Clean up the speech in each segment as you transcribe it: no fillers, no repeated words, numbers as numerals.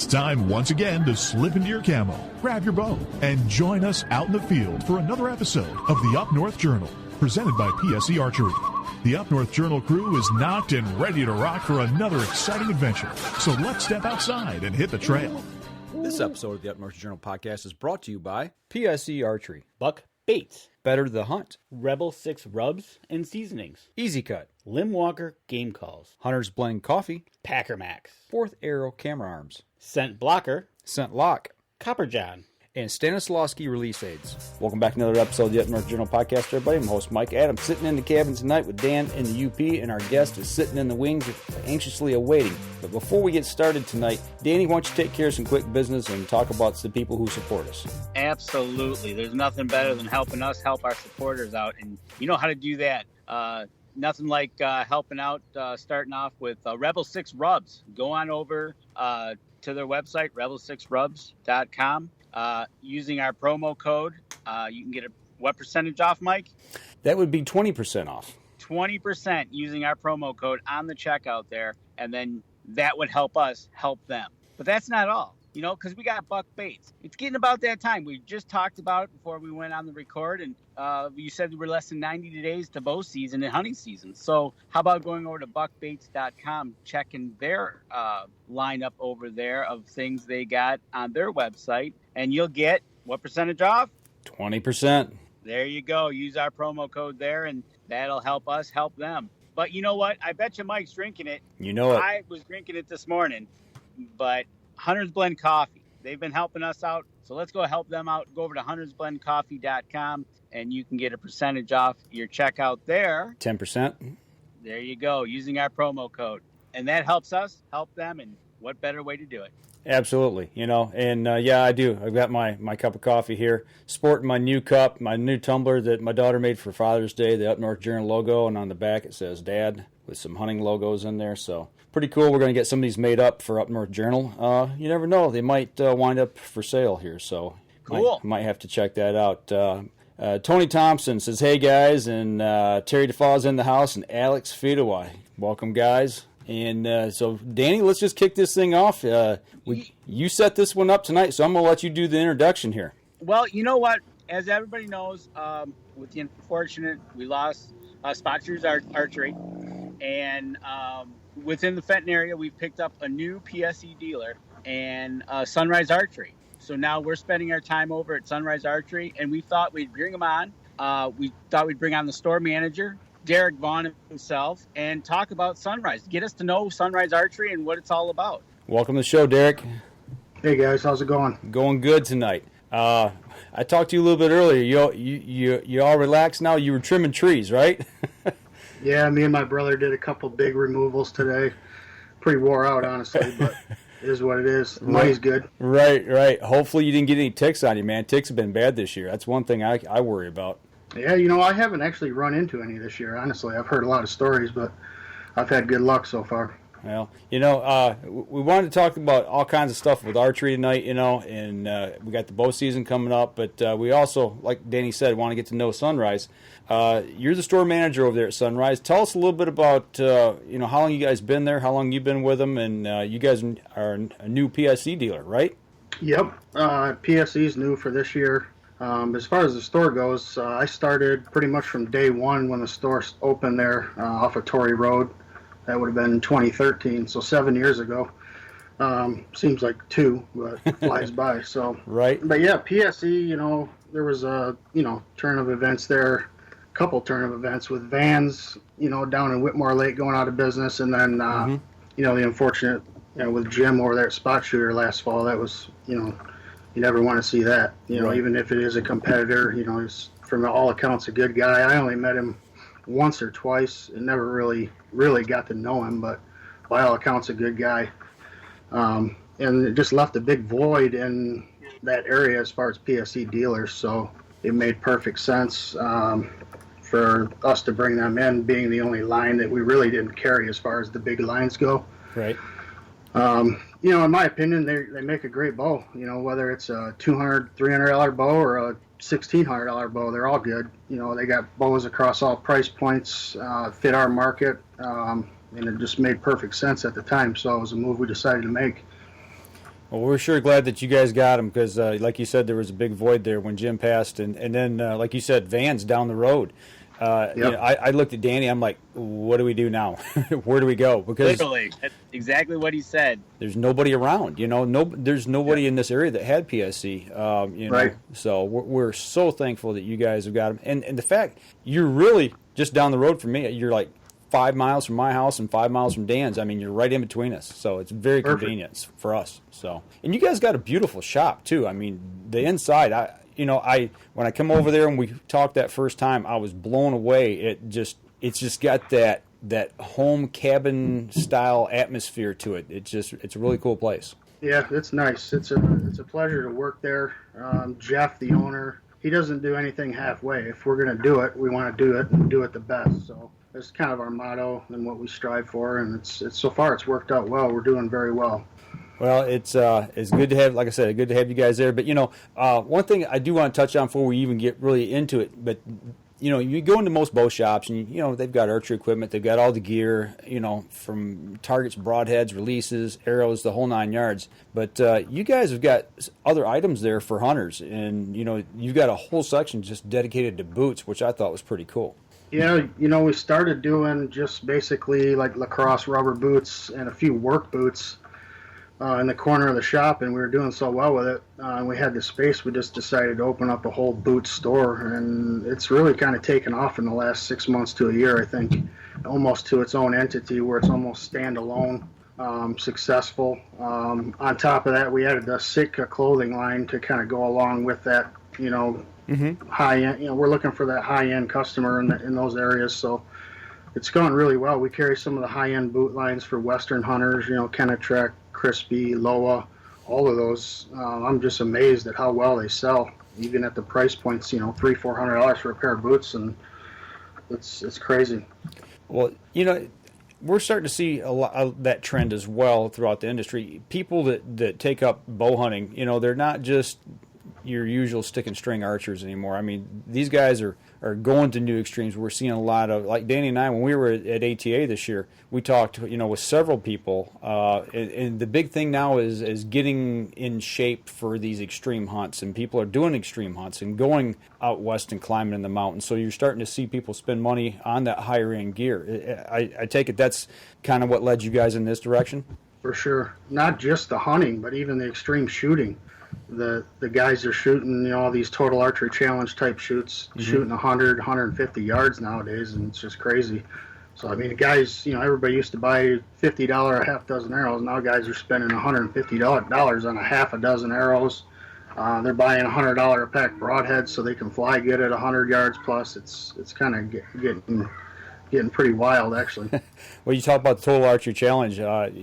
time once again to slip into your camo, grab your bow, and join us out in the field for another episode of the Up North Journal, presented by PSE Archery. The Up North Journal crew is knocked and ready to rock for another exciting adventure. So let's step outside and hit the trail. This episode of the Up North Journal podcast is brought to you by PSE Archery, Buck Baits, Better the Hunt, Rebel 6 Rubs and Seasonings, Easy Cut, Limb Walker Game Calls, Hunter's Blend Coffee, Packer Max, Fourth Arrow Camera Arms, Scent Blocker, Scent Lock, Copper John, and Stanislawski Release Aids. Welcome back to another episode of the Up North Journal podcast, everybody. I'm host Mike Adams, sitting in the cabin tonight with Dan in the UP, and our guest is sitting in the wings anxiously awaiting. But before we get started tonight, Danny, why don't you take care of some quick business and talk about the people who support us? Absolutely. There's nothing better than helping us help our supporters out, and you know how to do that. Nothing like helping out, starting off with Rebel 6 Rubs. Go on over to their website, rebel6rubs.com. Using our promo code, you can get what percentage off, Mike? That would be 20% off. 20% using our promo code on the checkout there, and then that would help us help them. But that's not all, you know, because we got Buck Baits. It's getting about that time. We just talked about it before we went on the record, and you said we were less than 90 days to bow season and hunting season. So how about going over to buckbaits.com, checking their lineup over there of things they got on their website, and you'll get what percentage off? 20%. There you go. Use our promo code there, and that'll help us help them. But you know what? I bet you Mike's drinking it. You know it. I was drinking it this morning, but Hunter's Blend Coffee. They've been helping us out, so let's go help them out. Go over to huntersblendcoffee.com, and you can get a percentage off your checkout there. 10%. There you go, using our promo code. And that helps us help them, and what better way to do it? Absolutely, you know, and yeah, I do. I've got my cup of coffee here, sporting my new cup, my new tumbler that my daughter made for Father's Day, the Up North Journal logo, and on the back it says Dad with some hunting logos in there, so pretty cool. We're going to get some of these made up for Up North Journal. You never know, they might wind up for sale here, so cool. Might have to check that out. Tony Thompson says, hey guys, and Terry DeFaw's in the house, and Alex Fedawai. Welcome, guys. And so, Danny, let's just kick this thing off. You set this one up tonight, so I'm going to let you do the introduction here. Well, you know what? As everybody knows, with the unfortunate, we lost Spot Shooters Archery. And within the Fenton area, we've picked up a new PSE dealer and SunRy Archery. So now we're spending our time over at SunRy Archery, and we thought we'd bring them on. We thought we'd bring on the store manager, Derek Vaughn himself, and talk about SunRy. Get us to know SunRy Archery and what it's all about. Welcome to the show, Derek. Hey guys, how's it going? Going good tonight. I talked to you a little bit earlier. You all relaxed now? You were trimming trees, right? Yeah, me and my brother did a couple big removals today. Pretty wore out, honestly, but it is what it is. Money's good. Right. Hopefully you didn't get any ticks on you, man. Ticks have been bad this year. That's one thing I worry about. Yeah, you know, I haven't actually run into any this year, honestly. I've heard a lot of stories, but I've had good luck so far. Well, you know, we wanted to talk about all kinds of stuff with archery tonight, you know, and we got the bow season coming up, but we also, like Danny said, want to get to know SunRy. You're the store manager over there at SunRy. Tell us a little bit about, you know, how long you guys been there, how long you've been with them, and you guys are a new PSE dealer, right? Yep. PSE's new for this year. As far as the store goes, I started pretty much from day one when the store opened there off of Torrey Road. That would have been in 2013, so 7 years ago. Seems like 2, but it flies by. So right. But yeah, PSE, you know, there was a turn of events there, a couple turn of events with Vans, you know, down in Whitmore Lake going out of business, and then you know, the unfortunate, you know, with Jim over there at Spot Shooter last fall. That was, you know, you never want to see that. You know, even if it is a competitor, you know, he's from all accounts a good guy. I only met him once or twice and never really got to know him, but by all accounts a good guy. And it just left a big void in that area as far as PSE dealers, so it made perfect sense for us to bring them in, being the only line that we really didn't carry as far as the big lines go. Right. You know, in my opinion, they make a great bow. You know, whether it's a $200, $300 bow or a $1,600 bow, they're all good. You know, they got bows across all price points, fit our market, and it just made perfect sense at the time. So it was a move we decided to make. Well, we're sure glad that you guys got him because, like you said, there was a big void there when Jim passed, and then, like you said, Van's down the road. Yep. You know, I looked at Danny. I'm like, what do we do now? Where do we go? Because Literally, that's exactly what he said. there's nobody around. You know, there's nobody in this area that had PSE. You know, Right. so we're so thankful that you guys have got him, and the fact you're really just down the road from me. You're like 5 miles from my house and 5 miles from Dan's. I mean, you're right in between us, so it's very Perfect. convenient for us. So, and you guys got a beautiful shop too. I mean, the inside. When I come over there and we talked that first time, I was blown away. It's just got that home cabin style atmosphere to it. It's a really cool place. Yeah, it's nice. It's a pleasure to work there. Jeff, the owner, he doesn't do anything halfway. If we're going to do it, we want to do it and do it the best. So that's kind of our motto and what we strive for. And it's so far it's worked out well. We're doing very well. Well, it's good to have, like I said, good to have you guys there. But one thing I do want to touch on before we even get really into it, but you go into most bow shops and they've got archery equipment, they've got all the gear, from targets, broadheads, releases, arrows, the whole 9 yards. But you guys have got other items there for hunters, and you've got a whole section just dedicated to boots, which I thought was pretty cool. Yeah, we started doing just basically like lacrosse rubber boots and a few work boots in the corner of the shop, and we were doing so well with it. We had the space. We just decided to open up a whole boot store, and it's really kind of taken off in the last 6 months to a year, I think, almost to its own entity where it's almost standalone, successful. On top of that, we added the Sitka clothing line to kind of go along with that, high-end. We're looking for that high-end customer in those areas, so it's gone really well. We carry some of the high-end boot lines for Western hunters, Kenetrek, Crispy, Loa, all of those. I'm just amazed at how well they sell, even at the price points, $300-400 for a pair of boots, and it's crazy. Well, we're starting to see a lot of that trend as well throughout the industry. People that take up bow hunting, they're not just your usual stick and string archers anymore. I mean, these guys are going to new extremes. We're seeing a lot of, like Danny and I, when we were at ATA this year, we talked, with several people, and the big thing now is getting in shape for these extreme hunts, and people are doing extreme hunts and going out west and climbing in the mountains. So you're starting to see people spend money on that higher end gear. I take it that's kind of what led you guys in this direction? For sure. Not just the hunting, but even the extreme shooting. The guys are shooting, all these total archery challenge type shoots, shooting 100, 150 yards nowadays, and it's just crazy. So, I mean, guys, everybody used to buy $50 a half dozen arrows. Now guys are spending $150 on a half a dozen arrows. They're buying $100 a pack broadheads so they can fly good at 100 yards plus. It's kind of getting pretty wild, actually. Well, you talk about the Total Archery Challenge.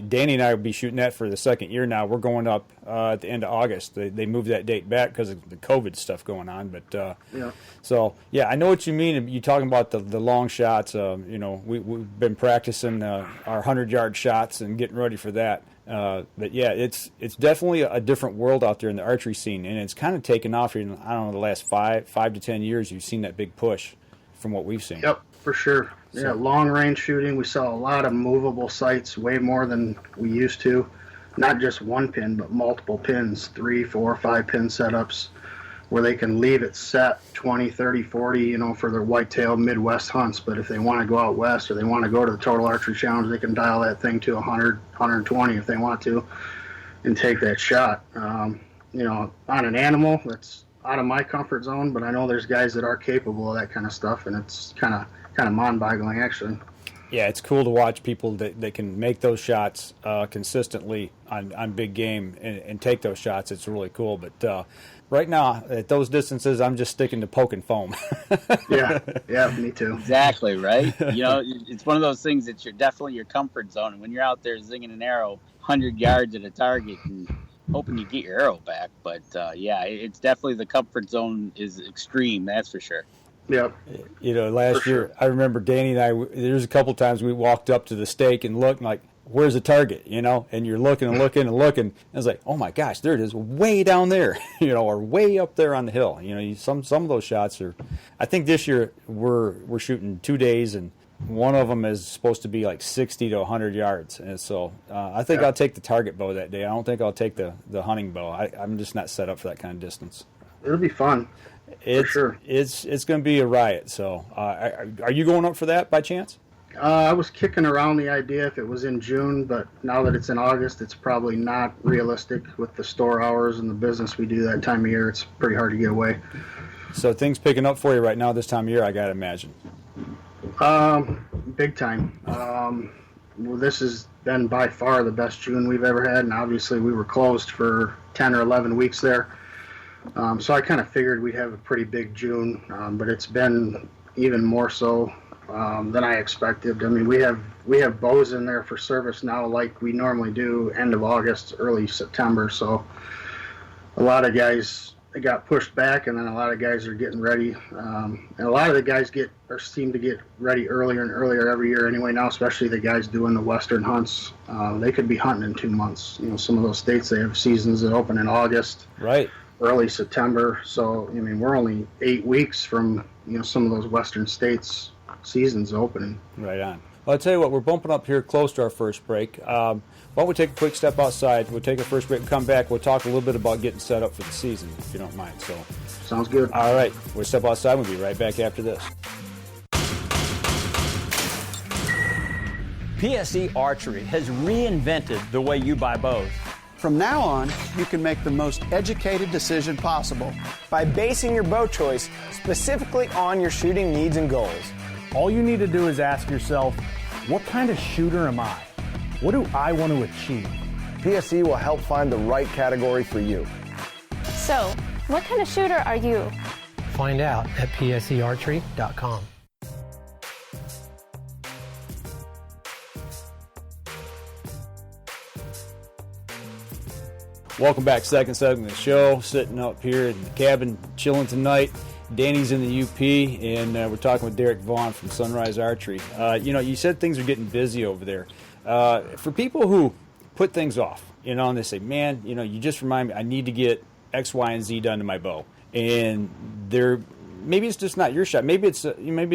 Danny and I will be shooting that for the second year now. We're going up at the end of August. They moved that date back because of the COVID stuff going on. But yeah. So, yeah, I know what you mean. You're talking about the long shots. We've been practicing our 100-yard shots and getting ready for that. But, yeah, it's definitely a different world out there in the archery scene, and it's kind of taken off in, I don't know, the last 5 to 10 years. You've seen that big push from what we've seen. Yep, for sure. Yeah, long range shooting. We sell a lot of movable sights, way more than we used to. Not just one pin, but multiple pins, 3, 4, 5 pin setups, where they can leave it set 20, 30, 40, for their whitetail Midwest hunts. But if they want to go out west or they want to go to the Total Archery Challenge, they can dial that thing to 100, 120 if they want to, and take that shot. On an animal that's out of my comfort zone, but I know there's guys that are capable of that kind of stuff, and it's kind of mind-boggling, actually. Yeah, it's cool to watch people that can make those shots consistently on big game and take those shots. It's really cool. But right now, at those distances, I'm just sticking to poke and foam. Yeah, me too. Exactly, right? It's one of those things that's definitely your comfort zone. And when you're out there zinging an arrow 100 yards at a target and hoping you get your arrow back. But, it's definitely the comfort zone is extreme, that's for sure. Yep. Last year, I remember Danny and I, there's a couple times we walked up to the stake and looked like, where's the target, and you're looking and looking and looking. And it's like, oh my gosh, there it is, way down there, or way up there on the hill. Some of those shots are, I think this year we're shooting 2 days and one of them is supposed to be like 60 to 100 yards. And so I think I'll take the target bow that day. I don't think I'll take the hunting bow. I'm just not set up for that kind of distance. It'll be fun. For sure. It's going to be a riot. So are you going up for that by chance? I was kicking around the idea if it was in June, but now that it's in August, it's probably not realistic with the store hours and the business we do that time of year. It's pretty hard to get away. So things picking up for you right now this time of year, I got to imagine. Big time. Well, this has been by far the best June we've ever had, and obviously we were closed for 10 or 11 weeks there. So I kind of figured we'd have a pretty big June, but it's been even more so than I expected. I mean, we have bows in there for service now like we normally do end of August, early September. So a lot of guys got pushed back, and then a lot of guys are getting ready. And a lot of the guys seem to get ready earlier and earlier every year anyway now, especially the guys doing the Western hunts. They could be hunting in 2 months. You know, some of those states, they have seasons that open in August. Right. Early September. So, I mean, we're only 8 weeks from, some of those Western states' seasons opening. Right on. Well, I'll tell you what, we're bumping up here close to our first break. Why don't we take a quick step outside? We'll take a first break and come back. We'll talk a little bit about getting set up for the season, if you don't mind. So, sounds good. All right. We'll step outside. We'll be right back after this. PSE Archery has reinvented the way you buy bows. From now on, you can make the most educated decision possible by basing your bow choice specifically on your shooting needs and goals. All you need to do is ask yourself, what kind of shooter am I? What do I want to achieve? PSE will help find the right category for you. So, what kind of shooter are you? Find out at psearchery.com. Welcome back, second segment of the show. Sitting up here in the cabin, chilling tonight. Danny's in the UP, and we're talking with Derek Vaughn from SunRy Archery. You said things are getting busy over there. For people who put things off, and they say, man, you just remind me, I need to get X, Y, and Z done to my bow. And maybe it's just not your shop. Maybe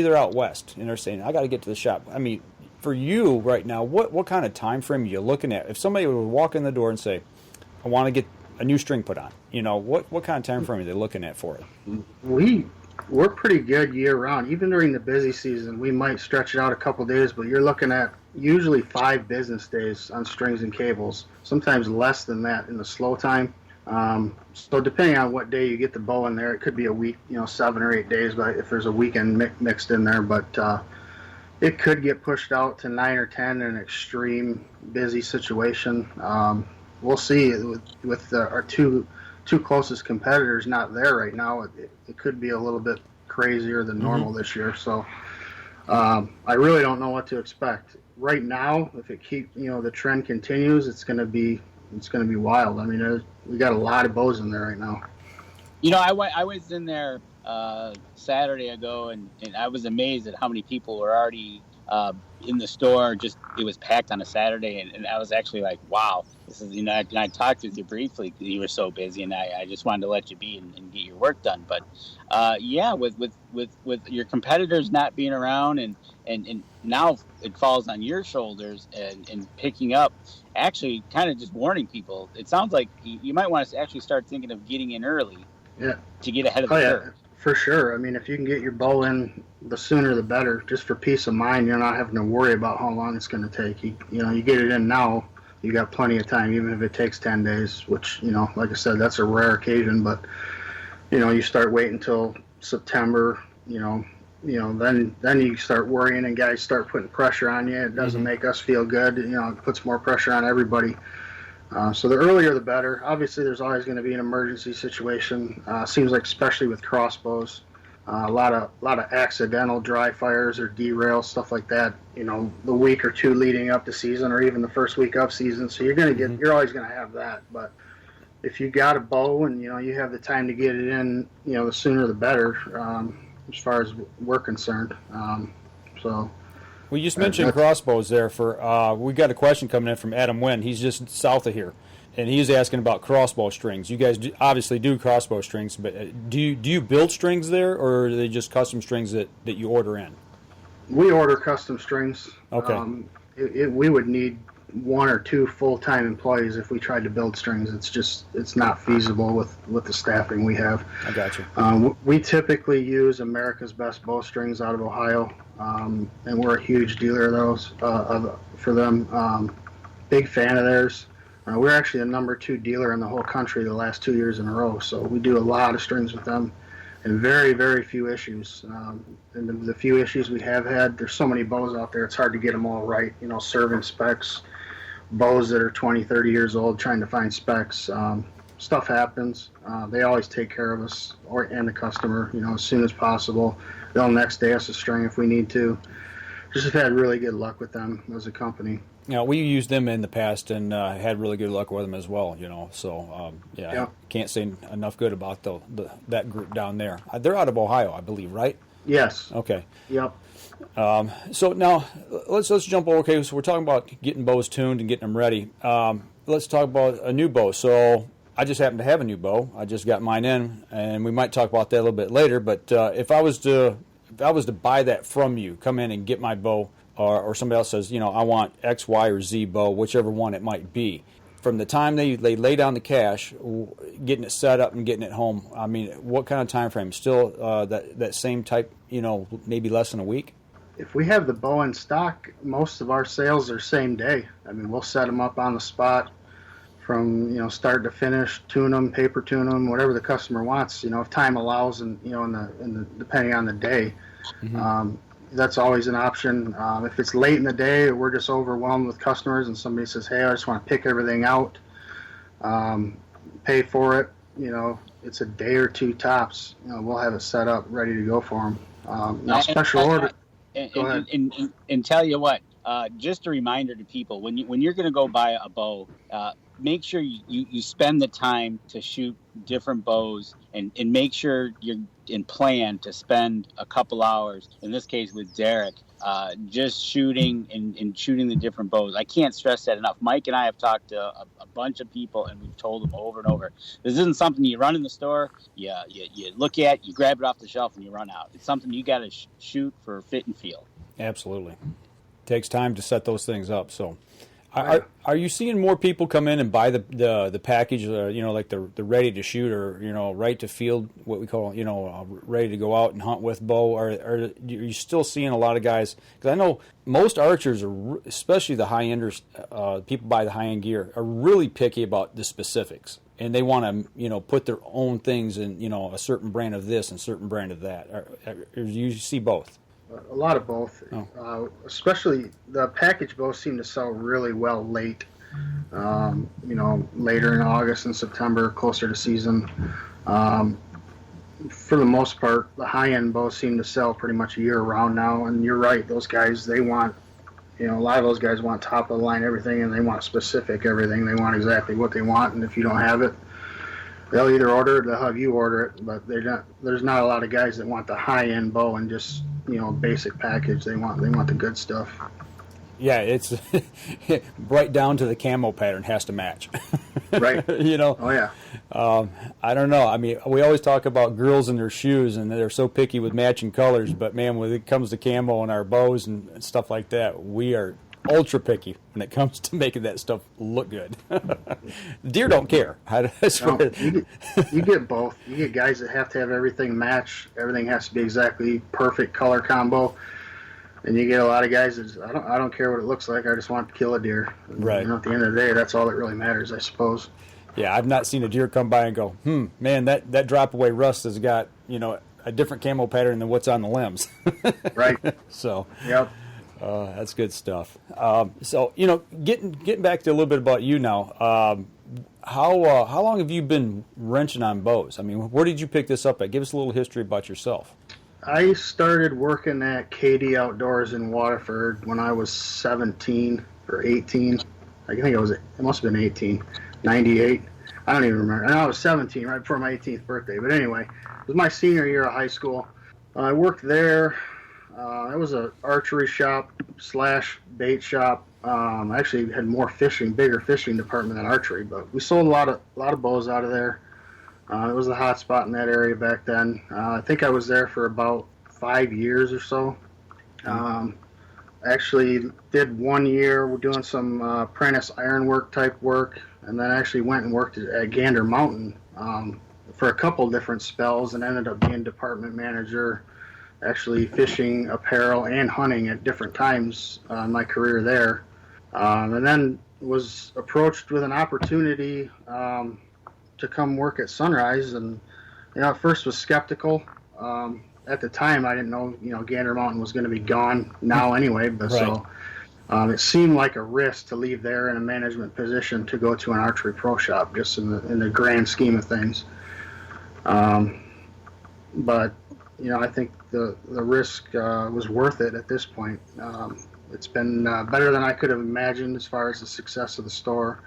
they're out west, and they're saying, I got to get to the shop. I mean, for you right now, what kind of time frame are you looking at? If somebody would walk in the door and say, I want to get a new string put on, what kind of time frame are they looking at for it? We're pretty good year round. Even during the busy season, we might stretch it out a couple days, but you're looking at usually 5 business days on strings and cables, sometimes less than that in the slow time. So depending on what day you get the bow in there, it could be a week, 7 or 8 days, but if there's a weekend mixed in there, but it could get pushed out to 9 or 10 in an extreme busy situation. We'll see. With our two closest competitors not there right now, it could be a little bit crazier than normal this year. So I really don't know what to expect. Right now, if the trend continues, it's going to be wild. I mean, we got a lot of bows in there right now. I was in there Saturday ago, and I was amazed at how many people were already in the store. Just it was packed on a Saturday, and I was actually like, wow, this is, and I talked with you briefly because you were so busy, and I just wanted to let you be and get your work done. But with your competitors not being around, and now it falls on your shoulders and picking up, actually kind of just warning people. It sounds like you might want to actually start thinking of getting in early to get ahead of the curve. For sure. I mean, if you can get your bow in, the sooner the better. Just for peace of mind, you're not having to worry about how long it's going to take. You get it in now, you got plenty of time, even if it takes 10 days, which, like I said, that's a rare occasion. But, you start waiting until September, then you start worrying and guys start putting pressure on you. It doesn't make us feel good. It puts more pressure on everybody. So the earlier the better. Obviously, there's always going to be an emergency situation. Seems like, especially with crossbows, a lot of accidental dry fires or derails, stuff like that. The week or two leading up to season, or even the first week of season. So you're always going to have that. But if you got a bow and you have the time to get it in, the sooner the better. As far as we're concerned. We just mentioned crossbows there. We got a question coming in from Adam Wynn. He's just south of here, and he's asking about crossbow strings. You guys obviously do crossbow strings, but do you build strings there, or are they just custom strings that you order in? We order custom strings. Okay. We would need 1 or 2 full-time employees if we tried to build strings. It's not feasible with the staffing we have. I got you. We typically use America's Best Bowstrings out of Ohio, and we're a huge dealer of those for them. Big fan of theirs. We're actually the number 2 dealer in the whole country the last 2 years in a row, so we do a lot of strings with them, and very, very few issues. And the few issues we have had, there's so many bows out there, it's hard to get them all right. Serving specs, bows that are 20, 30 years old, trying to find specs. Stuff happens. They always take care of us and the customer, as soon as possible. They'll next day us a string if we need to. Just have had really good luck with them as a company. We used them in the past and had really good luck with them as well, So, I can't say enough good about that group down there. They're out of Ohio, I believe, right? Yes. Okay. Yep. So now let's jump over. Okay, so we're talking about getting bows tuned and getting them ready. Let's talk about a new bow. So I just happen to have a new bow. I just got mine in, and we might talk about that a little bit later. But if I was to buy that from you, come in and get my bow, or somebody else says, I want X, Y, or Z bow, whichever one it might be. From the time they lay down the cash, getting it set up and getting it home, I mean, what kind of time frame? Still that same type, maybe less than a week? If we have the bow in stock, most of our sales are same day. I mean, we'll set them up on the spot from, start to finish, tune them, paper tune them, whatever the customer wants, if time allows and, depending on the day. Mm-hmm. That's always an option. If it's late in the day or we're just overwhelmed with customers and somebody says, hey, I just want to pick everything out, pay for it, it's a day or 2 tops. We'll have it set up, ready to go for them. Now, special order. And tell you what, just a reminder to people, when you're going to go buy a bow, make sure you spend the time to shoot different bows and make sure you're in plan to spend a couple hours, in this case with Derek, just shooting and shooting the different bows. I can't stress that enough. Mike and I have talked to a bunch of people, and we've told them over and over, this isn't something you run in the store, you look at, you grab it off the shelf, and you run out. It's something you got to shoot for fit and feel. Absolutely. Takes time to set those things up, so... Are you seeing more people come in and buy the package, like the ready to shoot or right to field, what we call ready to go out and hunt with bow? Or are you still seeing a lot of guys? Because I know most archers are, especially the high enders, people buy the high end gear, are really picky about the specifics, and they want to put their own things in a certain brand of this and certain brand of that. Or you see both? A lot of both. Especially the package bows seem to sell really well late. Later in August and September, closer to season. For the most part, the high-end bows seem to sell pretty much year-round now. And you're right, those guys, they want, a lot of those guys want top-of-the-line everything, and they want specific everything. They want exactly what they want, and if you don't have it, they'll either order it or they'll have you order it. But there's not a lot of guys that want the high-end bow and just basic package. They want the good stuff. Yeah, it's right down to the camo pattern has to match. Right. Oh yeah. I don't know. I mean, we always talk about girls and their shoes, and they're so picky with matching colors. But man, when it comes to camo and our bows and stuff like that, we are ultra picky when it comes to making that stuff look good. Deer don't care. You get both. You get guys that have to have everything match. Everything has to be exactly perfect color combo. And you get a lot of guys that I don't care what it looks like. I just want to kill a deer. Right. At the end of the day, that's all that really matters, I suppose. Yeah, I've not seen a deer come by and go, man, that drop away rust has got a different camo pattern than what's on the limbs. Right. So. Yep. That's good stuff. So getting back to a little bit about you now. How long have you been wrenching on bows? I mean, where did you pick this up at? Give us a little history about yourself. I started working at KD Outdoors in Waterford when I was 17 or 18. I think it must have been 18, 98. I don't even remember. I know I was 17 right before my 18th birthday. But anyway, it was my senior year of high school. I worked there. It was an archery shop / bait shop. I actually had bigger fishing department than archery, but we sold a lot of bows out of there. It was the hot spot in that area back then. I think I was there for about 5 years or so. Actually did 1 year. We're doing some apprentice ironwork type work, and then actually went and worked at Gander Mountain for a couple different spells, and ended up being department manager, actually fishing, apparel, and hunting at different times in my career there. And then was approached with an opportunity to come work at SunRy, and at first was skeptical. At the time, I didn't know Gander Mountain was going to be gone now anyway, but right. So it seemed like a risk to leave there in a management position to go to an archery pro shop, just in the grand scheme of things. But I think the risk was worth it at this point. It's been better than I could have imagined as far as the success of the store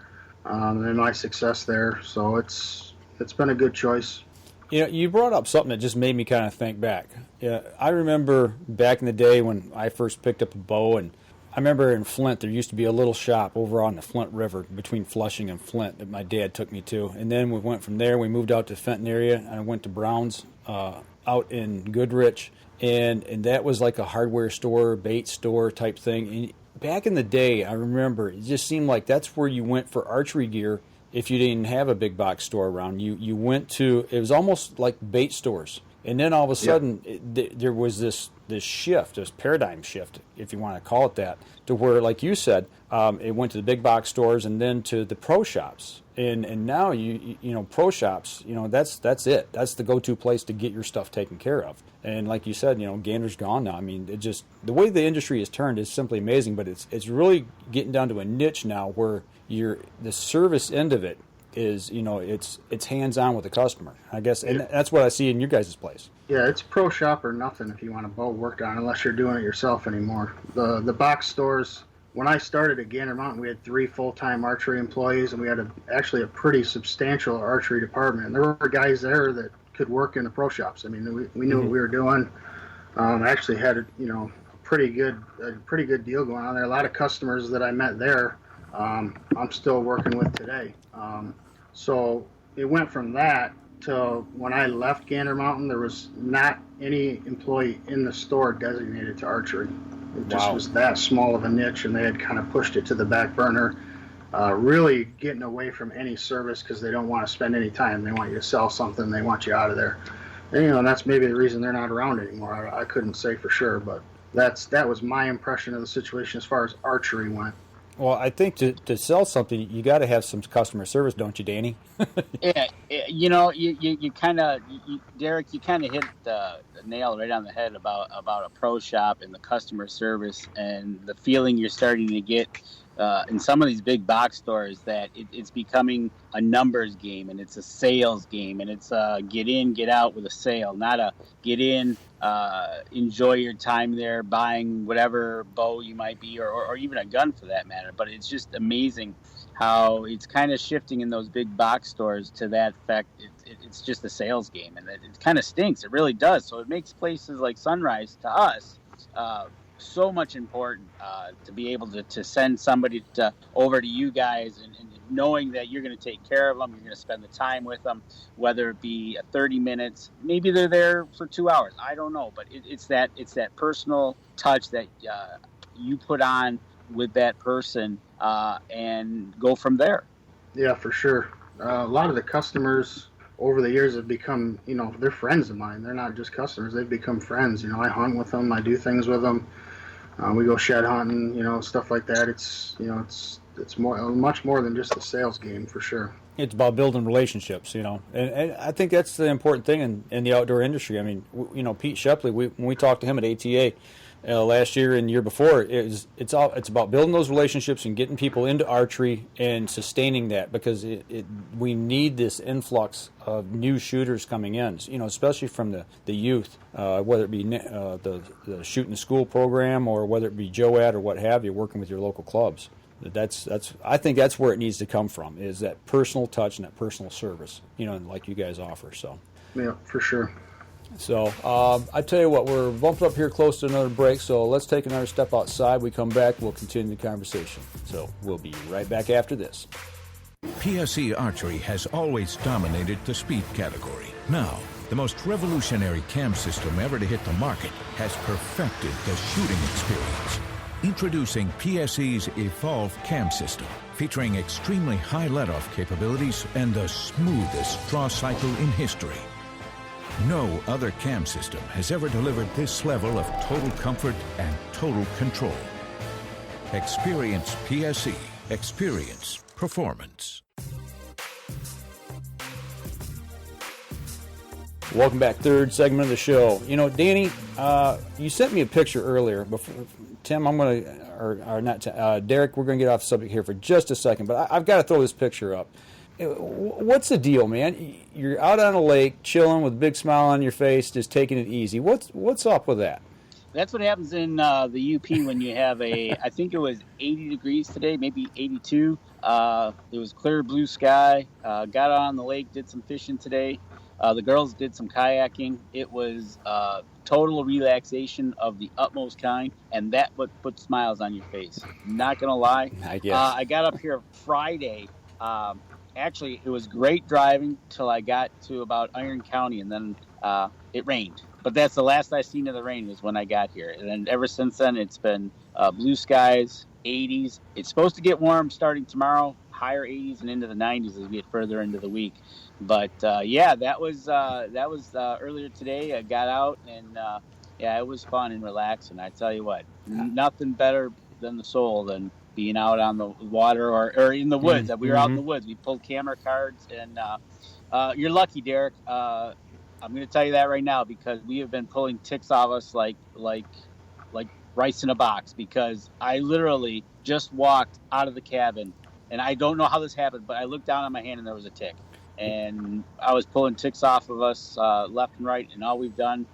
and my success there. So it's been a good choice. You brought up something that just made me kind of think back. I remember back in the day when I first picked up a bow, and I remember in Flint there used to be a little shop over on the Flint River between Flushing and Flint that my dad took me to. And then we went from there, we moved out to Fenton area, and I went to Brown's out in Goodrich. And that was like a hardware store, bait store type thing. And back in the day, I remember it just seemed like that's where you went for archery gear. If you didn't have a big box store around, you went to, it was almost like bait stores. And then all of a sudden, there was this shift, this paradigm shift, if you want to call it that, to where, like you said, it went to the big box stores and then to the pro shops. And now, pro shops, that's it. That's the go-to place to get your stuff taken care of. And like you said, Gander's gone now. I mean, it just, the way the industry has turned is simply amazing, but it's really getting down to a niche now where the service end of it is, it's hands-on with the customer, I guess, and that's what I see in your guys' place. Yeah, it's pro shop or nothing if you want a bow worked on, unless you're doing it yourself anymore. The box stores, when I started at Gander Mountain, we had 3 full-time archery employees, and we had actually a pretty substantial archery department. And there were guys there that could work in the pro shops. I mean, we knew what we were doing. I actually had a pretty good deal going on there. A lot of customers that I met there, I'm still working with today. So it went from that to when I left Gander Mountain, there was not any employee in the store designated to archery. It just was that small of a niche, and they had kind of pushed it to the back burner, really getting away from any service because they don't want to spend any time. They want you to sell something. They want you out of there. And, that's maybe the reason they're not around anymore. I couldn't say for sure, but that was my impression of the situation as far as archery went. Well, I think to sell something, you got to have some customer service, don't you, Danny? Yeah, you kind of, Derek, you kind of hit the nail right on the head about a pro shop and the customer service and the feeling you're starting to get in some of these big box stores that it's becoming a numbers game, and it's a sales game, and it's a get in, get out with a sale, not a get in, enjoy your time there buying whatever bow you might be, or even a gun for that matter. But it's just amazing how it's kind of shifting in those big box stores to that effect. It's just a sales game, and it kind of stinks. It really does. So it makes places like SunRy to us so much important to be able to send somebody over to you guys, and knowing that you're going to take care of them, you're going to spend the time with them, whether it be 30 minutes, maybe they're there for 2 hours. I don't know, but it's that personal touch that you put on with that person and go from there. Yeah, for sure. A lot of the customers over the years have become, they're friends of mine. They're not just customers. They've become friends. I hunt with them. I do things with them. We go shed hunting, stuff like that. It's much more than just a sales game, for sure. It's about building relationships, and I think that's the important thing in the outdoor industry. I mean, Pete Shepley, when we talked to him at ATA last year and the year before, it's about building those relationships and getting people into archery and sustaining that, because we need this influx of new shooters coming in, especially from the youth, whether it be the Shoot in the School program or whether it be JOAD or what have you, working with your local clubs. I think that's where it needs to come from, is that personal touch and that personal service, like you guys offer. So yeah, for sure. So I tell you what, we're bumping up here close to another break, so let's take another step outside. We come back, we'll continue the conversation. So we'll be right back after this. PSE Archery has always dominated the speed category. Now, the most revolutionary cam system ever to hit the market, has perfected the shooting experience. Introducing PSE's Evolve Cam System, featuring extremely high let-off capabilities and the smoothest draw cycle in history. No other cam system has ever delivered this level of total comfort and total control. Experience PSE. Experience performance. Welcome back, third segment of the show. You know, Danny, you sent me a picture earlier. Before, Tim, I'm going to, or not, Derek, we're going to get off the subject here for just a second, but I've got to throw this picture up. What's the deal, man? You're out on a lake, chilling with a big smile on your face, just taking it easy. What's up with that? That's what happens in the UP when you have I think it was 80 degrees today, maybe 82. It was clear blue sky. Got out on the lake, did some fishing today. The girls did some kayaking. It was total relaxation of the utmost kind, and that what put smiles on your face. Not going to lie. I guess. I got up here Friday. Actually, it was great driving till I got to about Iron County, and then it rained. But that's the last I seen of the rain was when I got here. And then ever since then, it's been blue skies, 80s. It's supposed to get warm starting tomorrow, higher 80s and into the 90s as we get further into the week. But, yeah, that was earlier today. I got out, and, yeah, it was fun and relaxing. I tell you what, nothing better than the soul than being out on the water or in the woods. We were out in the woods. We pulled camera cards, and you're lucky, Derek. I'm going to tell you that right now because we have been pulling ticks off us like rice in a box because I literally just walked out of the cabin, and I don't know how this happened, but I looked down on my hand and there was a tick. And I was pulling ticks off of us left and right, and all we've done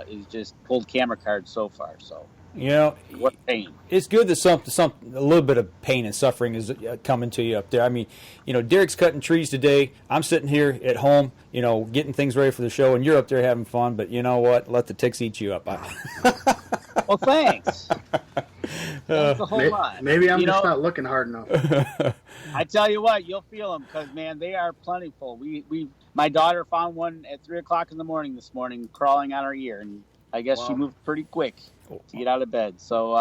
is just pulled camera cards so far. So, you know, what pain. It's good that a little bit of pain and suffering is coming to you up there. I mean, you know, Derek's cutting trees today. I'm sitting here at home, you know, getting things ready for the show, and you're up there having fun. But you know what? Let the ticks eat you up. Well, thanks. That's a whole lot. Maybe I'm just not looking hard enough. I tell you what, you'll feel them because, man, they are plentiful. My daughter found one at 3 o'clock in the morning this morning crawling on her ear, and I guess she moved pretty quick to get out of bed. So,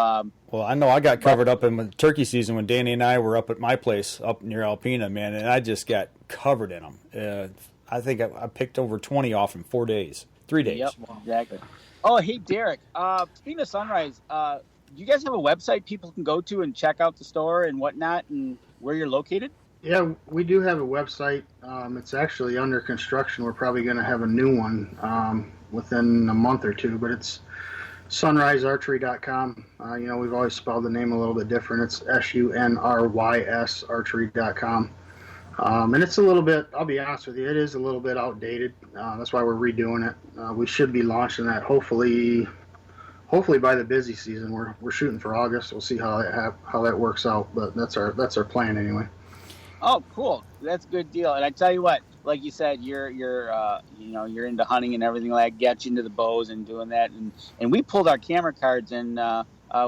well, I know I got covered up in the turkey season when Danny and I were up at my place up near Alpena, man, and I just got covered in them. I think I picked over 20 off in 4 days, 3 days. Yep, exactly. Oh, hey, Derek, speaking of Sunrise, do you guys have a website people can go to and check out the store and whatnot and where you're located? Yeah, we do have a website. It's actually under construction. We're probably going to have a new one within a month or two, but it's sunrisearchery.com. You know, we've always spelled the name a little bit different. It's SUNRYS archery.com. And it's a little bit, I'll be honest with you, it is a little bit outdated. That's why we're redoing it. We should be launching that hopefully by the busy season. We're shooting for August. We'll see how that works out, but that's our plan anyway. Oh, cool. That's a good deal. And I tell you what, like you said, you're into hunting and everything like that, get you into the bows and doing that. And we pulled our camera cards, and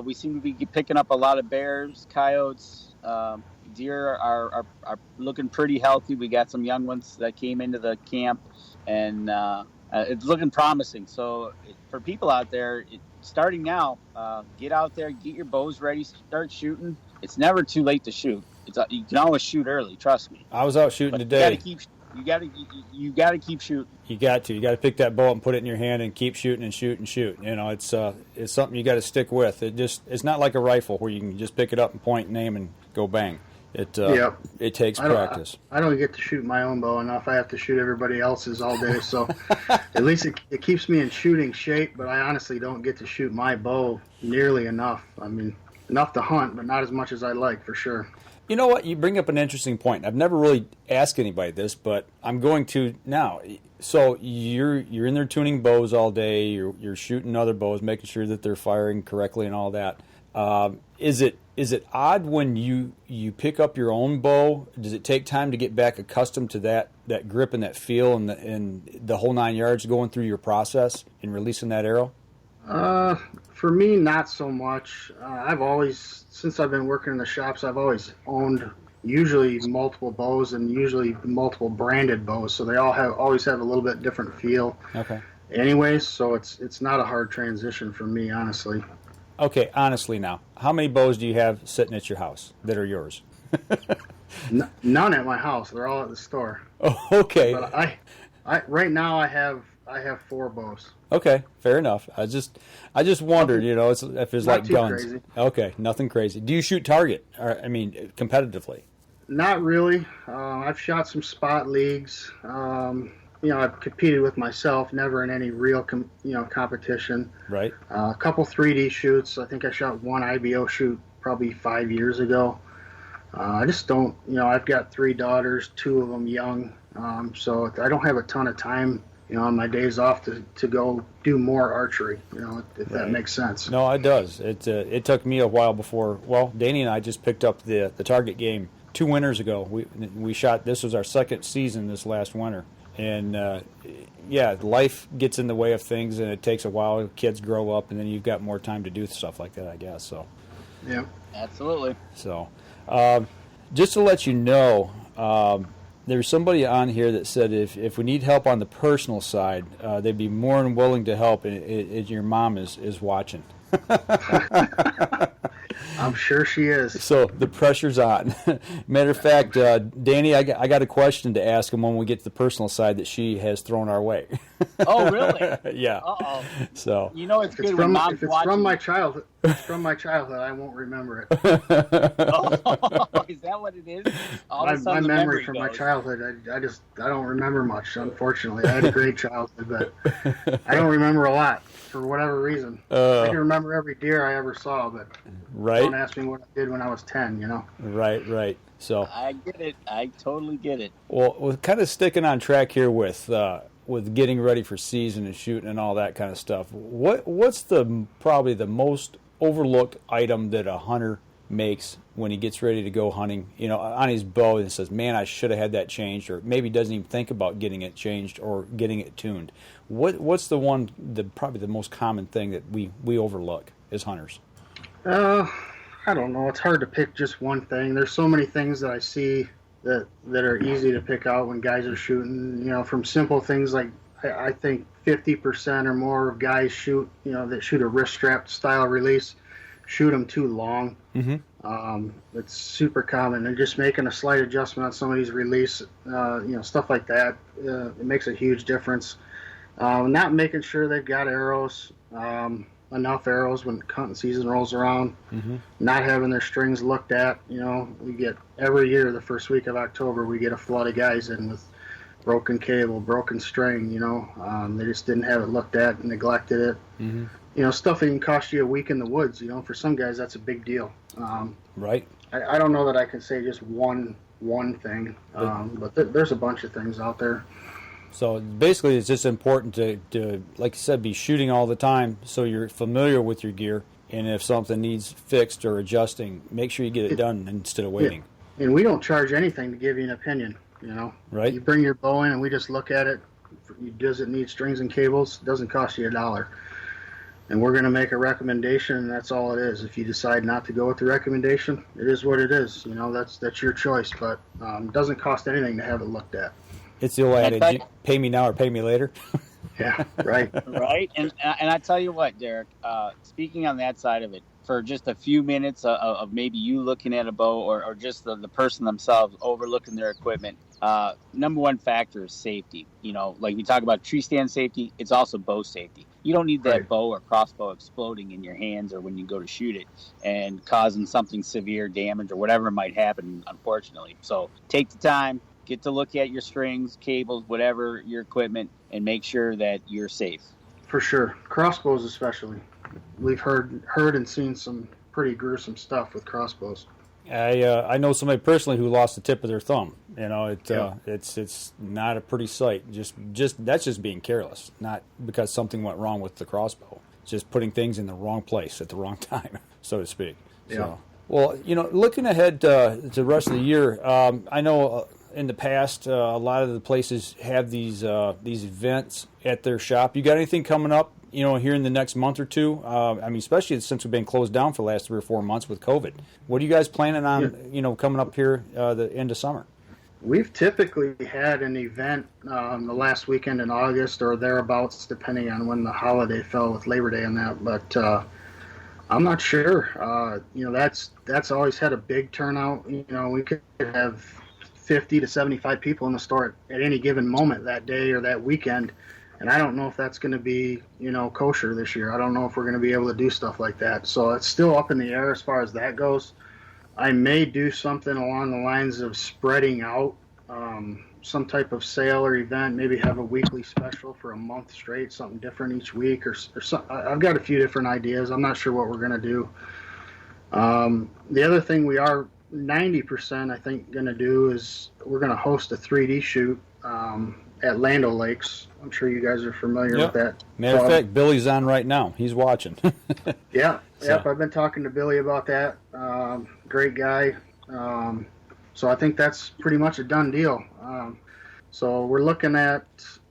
we seem to be picking up a lot of bears, coyotes, deer are looking pretty healthy. We got some young ones that came into the camp, and it's looking promising. So for people out there, starting now, get out there, get your bows ready, start shooting. It's never too late to shoot. You can always shoot early. Trust me. I was out shooting today. You got to keep shooting. You got to pick that bow up and put it in your hand and keep shooting and shoot and shoot. You know, it's something you got to stick with. It's not like a rifle where you can just pick it up and point and aim and go bang. It takes practice. I don't get to shoot my own bow enough. I have to shoot everybody else's all day. So at least it keeps me in shooting shape. But I honestly don't get to shoot my bow nearly enough. I mean, enough to hunt, but not as much as I'd like, for sure. You know what? You bring up an interesting point. I've never really asked anybody this, but I'm going to now. So you're in there tuning bows all day. You're shooting other bows, making sure that they're firing correctly and all that. Is it odd when you pick up your own bow? Does it take time to get back accustomed to that grip and that feel and the whole 9 yards going through your process in releasing that arrow? For me, not so much. I've always, since I've been working in the shops, I've always owned usually multiple bows and usually multiple branded bows, so they always have a little bit different feel. Okay. Anyways, so it's not a hard transition for me, honestly. Okay, honestly now, how many bows do you have sitting at your house that are yours? None at my house. They're all at the store. Oh, okay. But I right now I have 4 bows. Okay, fair enough. I just wondered, if there's like too guns. crazy. Okay, nothing crazy. Do you shoot target? Or, I mean, competitively? Not really. I've shot some spot leagues. I've competed with myself, never in any real competition. Right. A couple 3D shoots. I think I shot one IBO shoot probably 5 years ago. I just don't, I've got 3 daughters, 2 of them young, so I don't have a ton of time, on my days off to go do more archery, if that makes sense. No, it does. It took me a while before. Well, Danny and I just picked up the target game 2 winters ago. We shot. This was our second season this last winter, and life gets in the way of things, and it takes a while. Kids grow up, and then you've got more time to do stuff like that, I guess. So. Yeah. Absolutely. So, just to let you know, there's somebody on here that said if we need help on the personal side, they'd be more than willing to help. And your mom is watching. I'm sure she is. So the pressure's on. Matter of fact, Danny, I got a question to ask him when we get to the personal side that she has thrown our way. Oh, really? Yeah. Uh-oh. So it's good when Mom's watching. It's from my childhood. From my childhood, I won't remember it. Oh, is that what it is? My memory from my childhood, I don't remember much, unfortunately. I had a great childhood, but I don't remember a lot for whatever reason. I can remember every deer I ever saw, but don't ask me what I did when I was 10, Right. So I get it. I totally get it. Well, we're kind of sticking on track here with getting ready for season and shooting and all that kind of stuff. What's probably the most overlooked item that a hunter makes when he gets ready to go hunting, on his bow, and says, man, I should have had that changed, or maybe doesn't even think about getting it changed or getting it tuned? What's probably the most common thing that we overlook as hunters? I don't know. It's hard to pick just one thing. There's so many things that I see that are easy to pick out when guys are shooting, from simple things like I think 50% or more of guys shoot, that shoot a wrist strap style release, shoot them too long. Mm-hmm. It's super common. And just making a slight adjustment on somebody's release, stuff like that, it makes a huge difference. Not making sure they've got arrows, enough arrows when hunting season rolls around. Mm-hmm. Not having their strings looked at. We get every year the first week of October, we get a flood of guys in with broken cable, broken string. They just didn't have it looked at and neglected it. Mm-hmm. Stuff that can cost you a week in the woods. For some guys that's a big deal. Right. I don't know that I can say just one thing, but there's a bunch of things out there. So basically, it's just important to, like you said, be shooting all the time so you're familiar with your gear. And if something needs fixed or adjusting, make sure you get it done instead of waiting. Yeah. And we don't charge anything to give you an opinion, Right. You bring your bow in and we just look at it. Does it need strings and cables? It doesn't cost you $1. And we're going to make a recommendation, and that's all it is. If you decide not to go with the recommendation, it is what it is. That's your choice. But it doesn't cost anything to have it looked at. It's the old adage, pay me now or pay me later. Yeah, right. Right. And I tell you what, Derek, speaking on that side of it, for just a few minutes of maybe you looking at a bow or just the person themselves overlooking their equipment, number one factor is safety. Like we talk about tree stand safety, it's also bow safety. You don't need that bow or crossbow exploding in your hands or when you go to shoot it and causing something severe damage or whatever might happen, unfortunately. So take the time. Get to look at your strings, cables, whatever your equipment, and make sure that you're safe. For sure. Crossbows especially. We've heard and seen some pretty gruesome stuff with crossbows. I know somebody personally who lost the tip of their thumb. It's not a pretty sight. Just that's just being careless, not because something went wrong with the crossbow. Just putting things in the wrong place at the wrong time, so to speak. Yeah. So, well, looking ahead to the rest of the year, I know in the past, a lot of the places have these events at their shop. You got anything coming up, here in the next month or two? Especially since we've been closed down for the last 3 or 4 months with COVID. What are you guys planning on, coming up here the end of summer? We've typically had an event the last weekend in August or thereabouts, depending on when the holiday fell with Labor Day and that. But I'm not sure. That's always had a big turnout. We could have 50 to 75 people in the store at any given moment that day or that weekend. And I don't know if that's going to be, kosher this year. I don't know if we're going to be able to do stuff like that. So it's still up in the air as far as that goes. I may do something along the lines of spreading out some type of sale or event, maybe have a weekly special for a month straight, something different each week or something. I've got a few different ideas. I'm not sure what we're going to do. The other thing we are 90%, I think, going to do is we're going to host a 3D shoot at Land O'Lakes. I'm sure you guys are familiar with that. Matter of fact, Billy's on right now. He's watching. Yep. I've been talking to Billy about that. Great guy. So I think that's pretty much a done deal. So we're looking at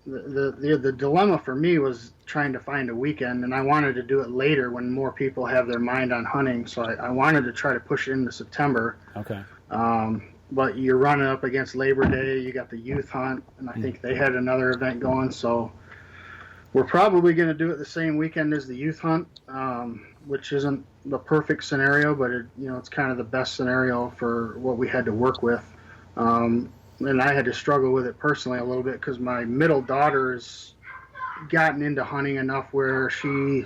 the dilemma for me was trying to find a weekend, and I wanted to do it later when more people have their mind on hunting. So I wanted to try to push it into September. Okay. But you're running up against Labor Day. You got the youth hunt, and I think they had another event going. So we're probably going to do it the same weekend as the youth hunt, which isn't the perfect scenario, but it's kind of the best scenario for what we had to work with. And I had to struggle with it personally a little bit because my middle daughter's gotten into hunting enough where she,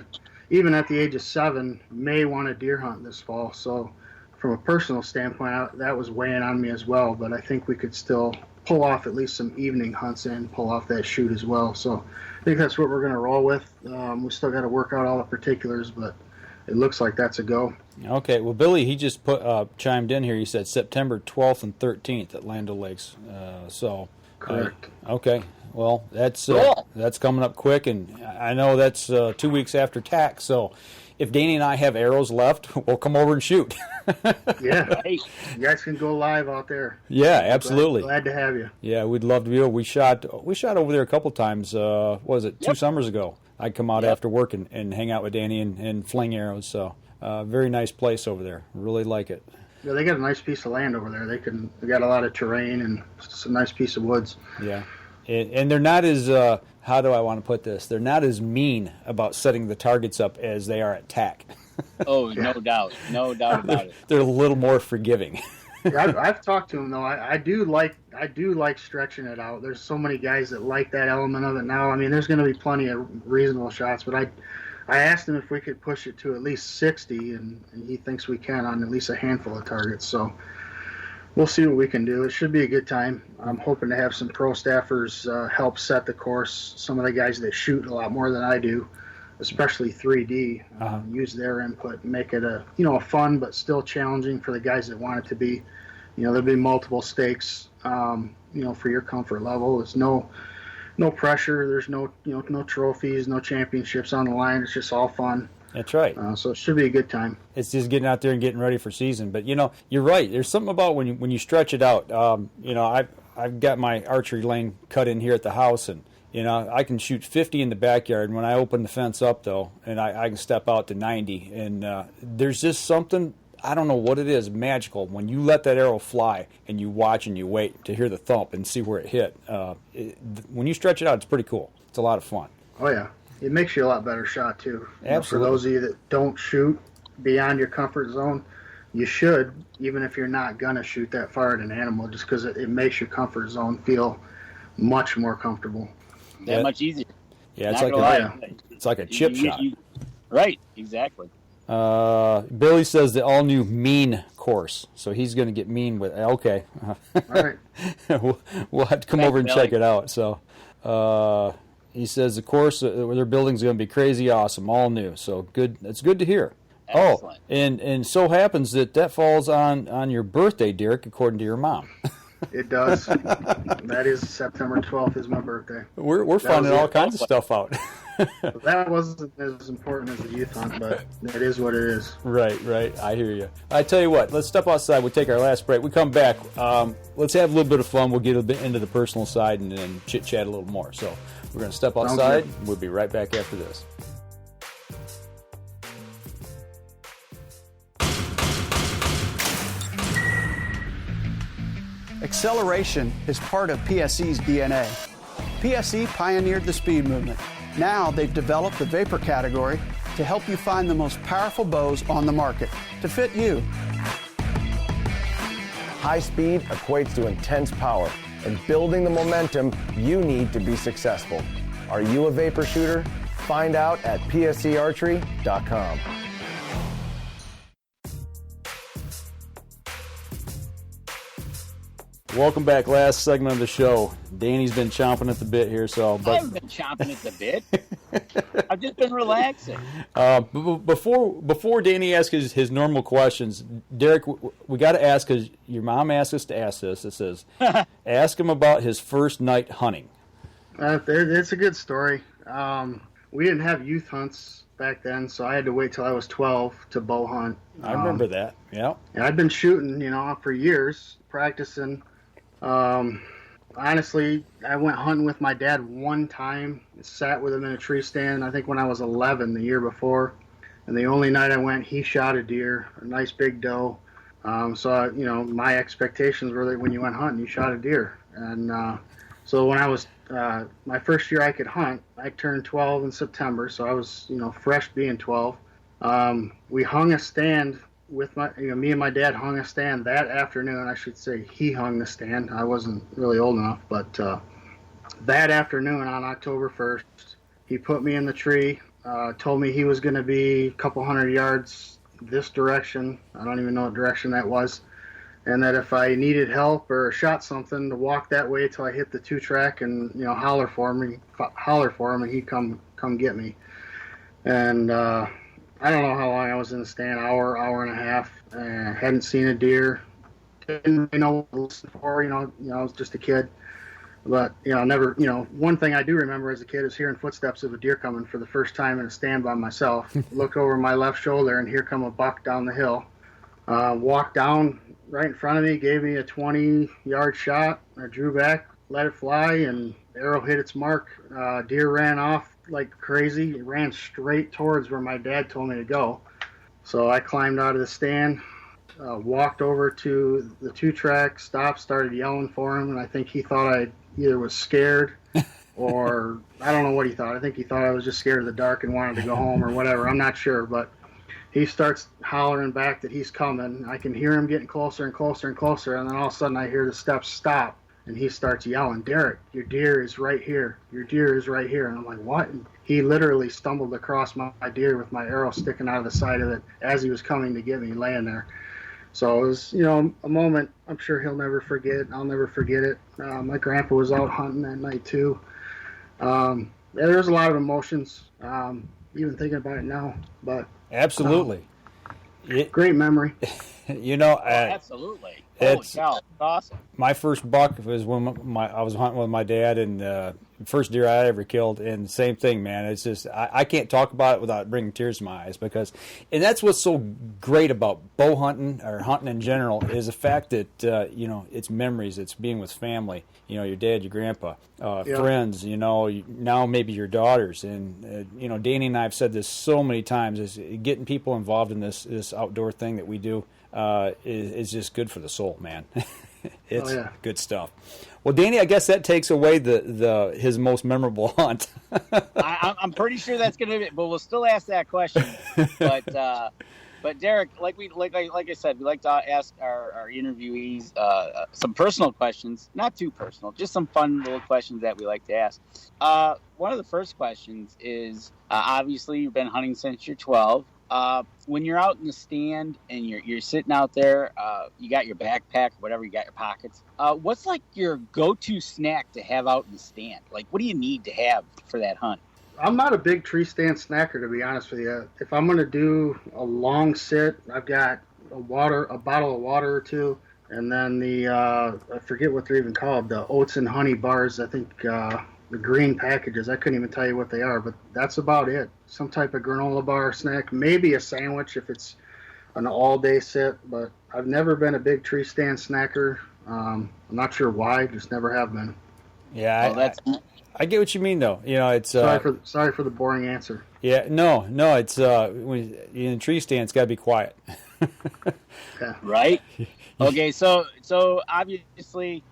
even at the age of 7, may want to deer hunt this fall. So from a personal standpoint, that was weighing on me as well. But I think we could still pull off at least some evening hunts and pull off that shoot as well. So I think that's what we're going to roll with. We still got to work out all the particulars, but it looks like that's a go. Okay. Well, Billy, he just chimed in here. He said September 12th and 13th at Land O'Lakes. Correct. Okay. Well, that's coming up quick, and I know that's 2 weeks after tax. So if Danny and I have arrows left, we'll come over and shoot. Yeah. You guys can go live out there. Yeah, absolutely. Glad to have you. Yeah, we'd love to be able. We shot over there a couple times. What was it, 2 summers ago? I'd come out after work and hang out with Danny and fling arrows. So very nice place over there. Really like it. Yeah, they got a nice piece of land over there. They got a lot of terrain and it's a nice piece of woods. Yeah. And they're not as, how do I want to put this? They're not as mean about setting the targets up as they are at TAC. Oh, no doubt. No doubt about it. They're a little more forgiving. Yeah, I've talked to them though. I do like stretching it out. There's so many guys that like that element of it now. I mean, there's going to be plenty of reasonable shots, but I asked him if we could push it to at least 60, and he thinks we can on at least a handful of targets. So we'll see what we can do. It should be a good time. I'm hoping to have some pro staffers help set the course. Some of the guys that shoot a lot more than I do, especially 3D, use their input and make it a fun but still challenging for the guys that want it to be. There'll be multiple stakes, for your comfort level. There's no pressure. There's no trophies, no championships on the line. It's just all fun. That's right. So it should be a good time. It's just getting out there and getting ready for season. But you're right. There's something about when you stretch it out. I've got my archery lane cut in here at the house, and I can shoot 50 in the backyard. And when I open the fence up though, and I can step out to 90, and there's just something, I don't know what it is, magical when you let that arrow fly and you watch and you wait to hear the thump and see where it hit. When you stretch it out, it's pretty cool. It's a lot of fun. Oh yeah. It makes you a lot better shot, too. Absolutely. For those of you that don't shoot beyond your comfort zone, you should, even if you're not going to shoot that far at an animal, just because it makes your comfort zone feel much more comfortable. That much easier. Yeah, it's like a chip shot. Right, exactly. Billy says the all-new mean course, so he's going to get mean with. Okay. All right. we'll have to come over and check it out. So. He says the course their building's going to be crazy awesome, all new. So good. It's good to hear. Excellent. Oh, and so happens that falls on your birthday, Derek, according to your mom. It does. That is September 12th is my birthday. We're finding all kinds of stuff out. That wasn't as important as the youth hunt, but it is what it is. Right. I hear you. I tell you what, let's step outside. We'll take our last break. We come back. Let's have a little bit of fun. We'll get a bit into the personal side and then chit-chat a little more. So we're going to step outside. We'll be right back after this. Acceleration is part of PSE's DNA. PSE pioneered the speed movement. Now they've developed the vapor category to help you find the most powerful bows on the market to fit you. High speed equates to intense power and building the momentum you need to be successful. Are you a vapor shooter? Find out at PSEArchery.com. Welcome back. Last segment of the show. Danny's been chomping at the bit here, I haven't been chomping at the bit. I've just been relaxing. Before Danny asks his normal questions, Derek, we got to ask, because your mom asked us to ask this. It says, ask him about his first night hunting. It's a good story. We didn't have youth hunts back then, so I had to wait till I was 12 to bow hunt. I remember that. Yeah. And I'd been shooting, for years, practicing. Honestly, I went hunting with my dad one time, sat with him in a tree stand, I think when I was 11 the year before. And the only night I went, he shot a deer, a nice big doe. So, my expectations were that when you went hunting, you shot a deer. And so when I was, my first year I could hunt, I turned 12 in September, so I was, fresh being 12. We hung a stand with me and my dad hung a stand that afternoon. I should say he hung the stand. I wasn't really old enough, but that afternoon on October 1st, he put me in the tree, told me he was going to be a couple hundred yards this direction. I don't even know what direction that was. And that if I needed help or shot something, to walk that way till I hit the 2-track and, holler for him and he'd come get me. And, I don't know how long I was in the stand, hour and a half. Hadn't seen a deer. Didn't really know what to listen for, I was just a kid. But, never, one thing I do remember as a kid is hearing footsteps of a deer coming for the first time in a stand by myself. Looked over my left shoulder and here come a buck down the hill. Walked down right in front of me, gave me a 20-yard shot. I drew back, let it fly, and arrow hit its mark. Deer ran off like crazy. It ran straight towards where my dad told me to go. So I climbed out of the stand, walked over to the 2-track, stopped, started yelling for him, and I think he thought I either was scared or I don't know what he thought. I think he thought I was just scared of the dark and wanted to go home or whatever. I'm not sure, but he starts hollering back that he's coming. I can hear him getting closer and closer and closer, and then all of a sudden I hear the steps stop. And he starts yelling, "Derek, your deer is right here. Your deer is right here." And I'm like, "What?" And he literally stumbled across my deer with my arrow sticking out of the side of it as he was coming to get me, laying there. So it was, a moment I'm sure he'll never forget. I'll never forget it. My grandpa was out hunting that night too. There was a lot of emotions, even thinking about it now. But absolutely, great memory. Absolutely. Holy cow, that's awesome. My first buck was when I was hunting with my dad, and first deer I ever killed. And same thing, man. It's just I can't talk about it without bringing tears to my eyes, and that's what's so great about bow hunting or hunting in general is the fact that it's memories. It's being with family. Your dad, your grandpa, friends. Now maybe your daughters, and Danny and I have said this so many times: is getting people involved in this outdoor thing that we do. Is just good for the soul, man. It's good stuff. Well, Danny, I guess that takes away his most memorable hunt. I'm pretty sure that's going to be, but we'll still ask that question. But Derek, like I said, we like to ask our interviewees some personal questions, not too personal, just some fun little questions that we like to ask. One of the first questions is, obviously you've been hunting since you're 12. When you're out in the stand and you're sitting out there, you got your backpack, whatever, you got your pockets. What's like your go-to snack to have out in the stand? Like, what do you need to have for that hunt? I'm not a big tree stand snacker, to be honest with you. If I'm going to do a long sit, I've got a bottle of water or two, and then I forget what they're even called, the oats and honey bars. I think the green packages. I couldn't even tell you what they are, but that's about it. Some type of granola bar snack, maybe a sandwich if it's an all-day sit, but I've never been a big tree stand snacker. I'm not sure why, just never have been. Yeah, I get what you mean, though. You know, it's sorry for the boring answer. Yeah, no, it's when you're in a tree stand, it's got to be quiet. Yeah. Right. Okay, so obviously,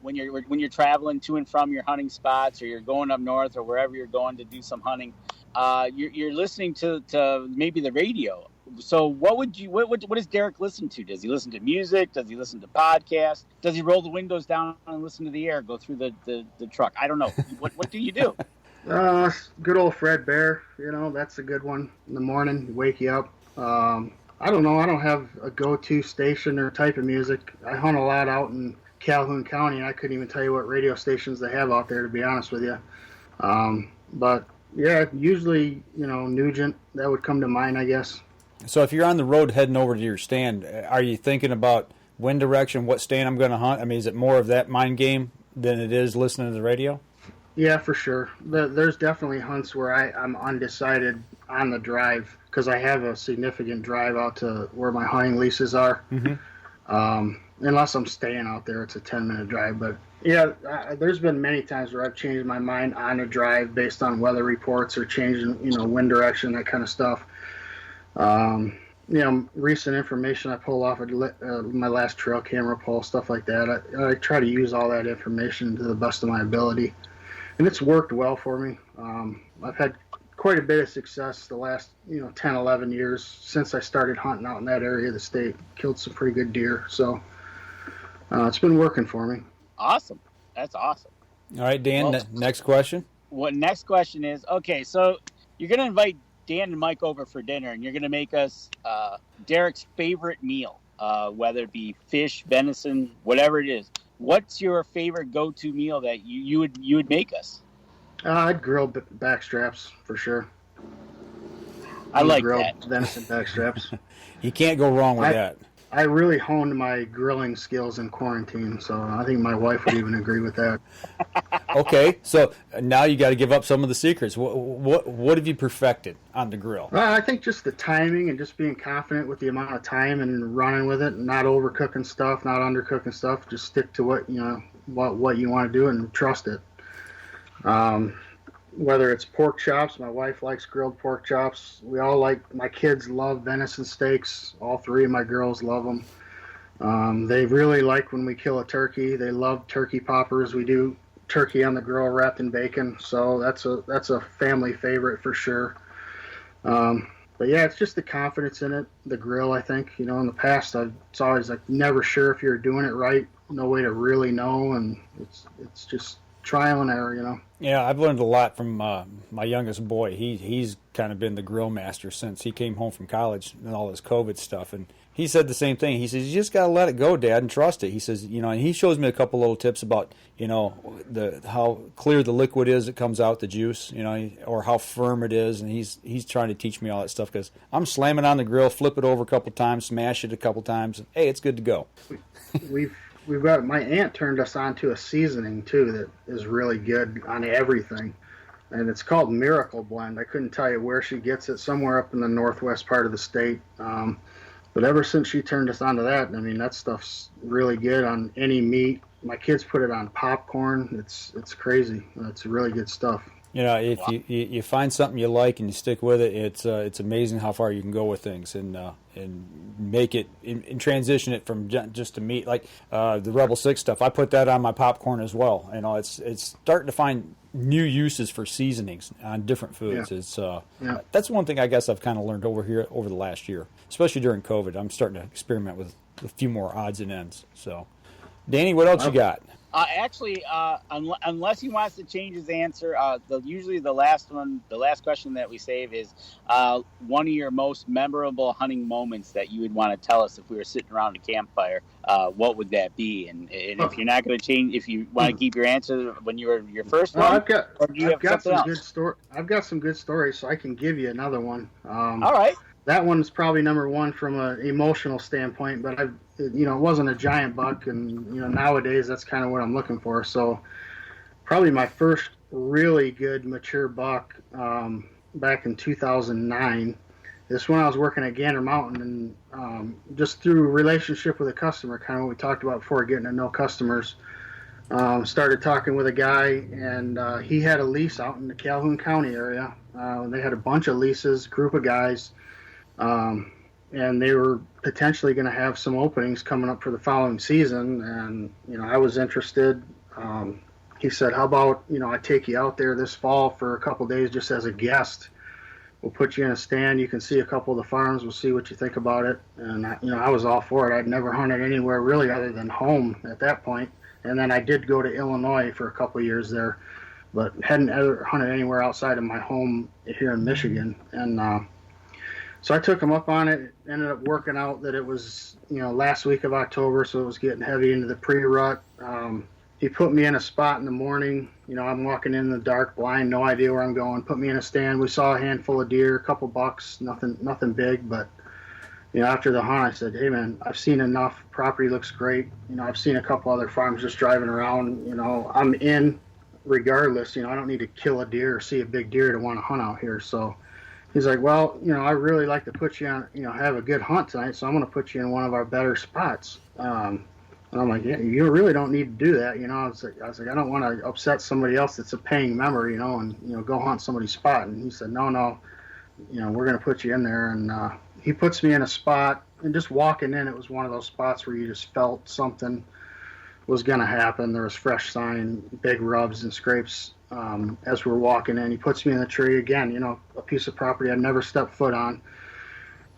when you're traveling to and from your hunting spots, or you're going up north, or wherever you're going to do some hunting, you're listening to maybe the radio. So what does Derek listen to? Does he listen to music? Does he listen to podcasts? Does he roll the windows down and listen to the air go through the truck? I don't know. What do you do? Good old Fred Bear. You know, that's a good one in the morning. Wake you up. I don't know. I don't have a go-to station or type of music. I hunt a lot out in Calhoun County, and I couldn't even tell you what radio stations they have out there, to be honest with you. But yeah, usually, you know, Nugent, that would come to mind, I guess. So if you're on the road heading over to your stand, are you thinking about wind direction, what stand I'm going to hunt? I mean, is it more of that mind game than it is listening to the radio? Yeah, for sure. There's definitely hunts where I'm undecided on the drive because I have a significant drive out to where my hunting leases are. Mm-hmm. Unless I'm staying out there, it's a 10-minute drive. But yeah, there's been many times where I've changed my mind on a drive based on weather reports or changing, you know, wind direction, that kind of stuff. You know, recent information I pull off of my last trail camera pull, stuff like that. I try to use all that information to the best of my ability, and it's worked well for me. I've had quite a bit of success the last, 10, 11 years since I started hunting out in that area of the state. Killed some pretty good deer, so it's been working for me. Awesome. That's awesome. All right, Dan, next question. What next question is, okay, so you're going to invite Dan and Mike over for dinner, and you're going to make us Derek's favorite meal, whether it be fish, venison, whatever it is. What's your favorite go-to meal that you would make us? I'd grill backstraps for sure. I like grilled that. Venison backstraps. You can't go wrong with that. I really honed my grilling skills in quarantine, so I think my wife would even agree with that. Okay, so now you got to give up some of the secrets. What have you perfected on the grill? I think just the timing and just being confident with the amount of time and running with it, and not overcooking stuff, not undercooking stuff. Just stick to what you want to do and trust it. Whether it's pork chops, my wife likes grilled pork chops. My kids love venison steaks. All three of my girls love them. They really like when we kill a turkey. They love turkey poppers. We do turkey on the grill wrapped in bacon, so that's a family favorite for sure. But yeah, it's just the confidence in it, the grill. I think in the past it's always like never sure if you're doing it right, no way to really know, and it's just trial and error. Yeah, I've learned a lot from my youngest boy. He's kind of been the grill master since he came home from college and all this COVID stuff. And he said the same thing. He says, you just got to let it go, Dad, and trust it. He says, and he shows me a couple little tips about, how clear the liquid is that comes out, the juice, or how firm it is. And he's trying to teach me all that stuff because I'm slamming on the grill, flip it over a couple times, smash it a couple times. And, hey, it's good to go. We've got, my aunt turned us on to a seasoning too that is really good on everything, and it's called Miracle Blend. I couldn't tell you where she gets it, somewhere up in the northwest part of the state. But ever since she turned us on to that, I mean, that stuff's really good on any meat. My kids put it on popcorn. It's crazy. It's really good stuff. If you find something you like and you stick with it, it's amazing how far you can go with things and make it and transition it from just to meat. Like the Rebel 6 stuff, I put that on my popcorn as well. It's starting to find new uses for seasonings on different foods. Yeah. That's one thing I guess I've kind of learned over the last year, especially during COVID. I'm starting to experiment with a few more odds and ends. So, Danny, what else you got? Actually, unless he wants to change his answer, usually the last question that we save is one of your most memorable hunting moments that you would want to tell us if we were sitting around a campfire. What would that be? And if you're not going to change, if you want to keep your answer when you were your first one, I've got some good stories, so I can give you another one. All right. That one's probably number one from an emotional standpoint, but it wasn't a giant buck, and nowadays that's kind of what I'm looking for. So probably my first really good mature buck back in 2009. This when I was working at Gander Mountain, and just through relationship with a customer, kind of what we talked about before, getting to know customers. Started talking with a guy, and he had a lease out in the Calhoun County area. They had a bunch of leases, group of guys, and they were potentially going to have some openings coming up for the following season. And I was interested. He said, "How about I take you out there this fall for a couple days just as a guest? We'll put you in a stand. You can see a couple of the farms. We'll see what you think about it." And I was all for it. I'd never hunted anywhere really other than home at that point. And then I did go to Illinois for a couple of years there, but hadn't ever hunted anywhere outside of my home here in Michigan. And so I took him up on it. Ended up working out that it was last week of October, so it was getting heavy into the pre-rut. He put me in a spot in the morning. I'm walking in the dark, blind, no idea where I'm going. Put me in a stand. We saw a handful of deer, a couple bucks, nothing big. But after the hunt, I said, "Hey man, I've seen enough. Property looks great. I've seen a couple other farms just driving around. I'm in regardless. I don't need to kill a deer or see a big deer to want to hunt out here." So he's like, "Well, I really like to put you on, have a good hunt tonight. So I'm going to put you in one of our better spots." And I'm like, "Yeah, you really don't need to do that." I was like, "I don't want to upset somebody else that's a paying member, and go hunt somebody's spot." And he said, No, we're going to put you in there. And he puts me in a spot, and just walking in, it was one of those spots where you just felt something was going to happen. There was fresh sign, big rubs and scrapes as we're walking in. He puts me in the tree again, a piece of property I'd never stepped foot on.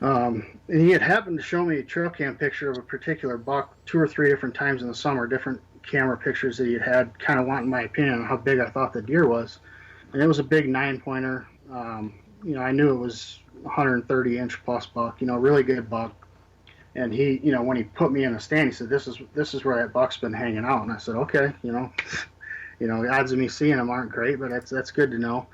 And he had happened to show me a trail cam picture of a particular buck 2 or 3 different times in the summer, different camera pictures that he had kind of wanting my opinion on how big I thought the deer was. And it was a big 9-pointer. I knew it was 130-inch plus buck, really good buck. And he, when he put me in a stand, he said, this is where that buck's been hanging out. And I said, "Okay, the odds of me seeing him aren't great, but that's good to know."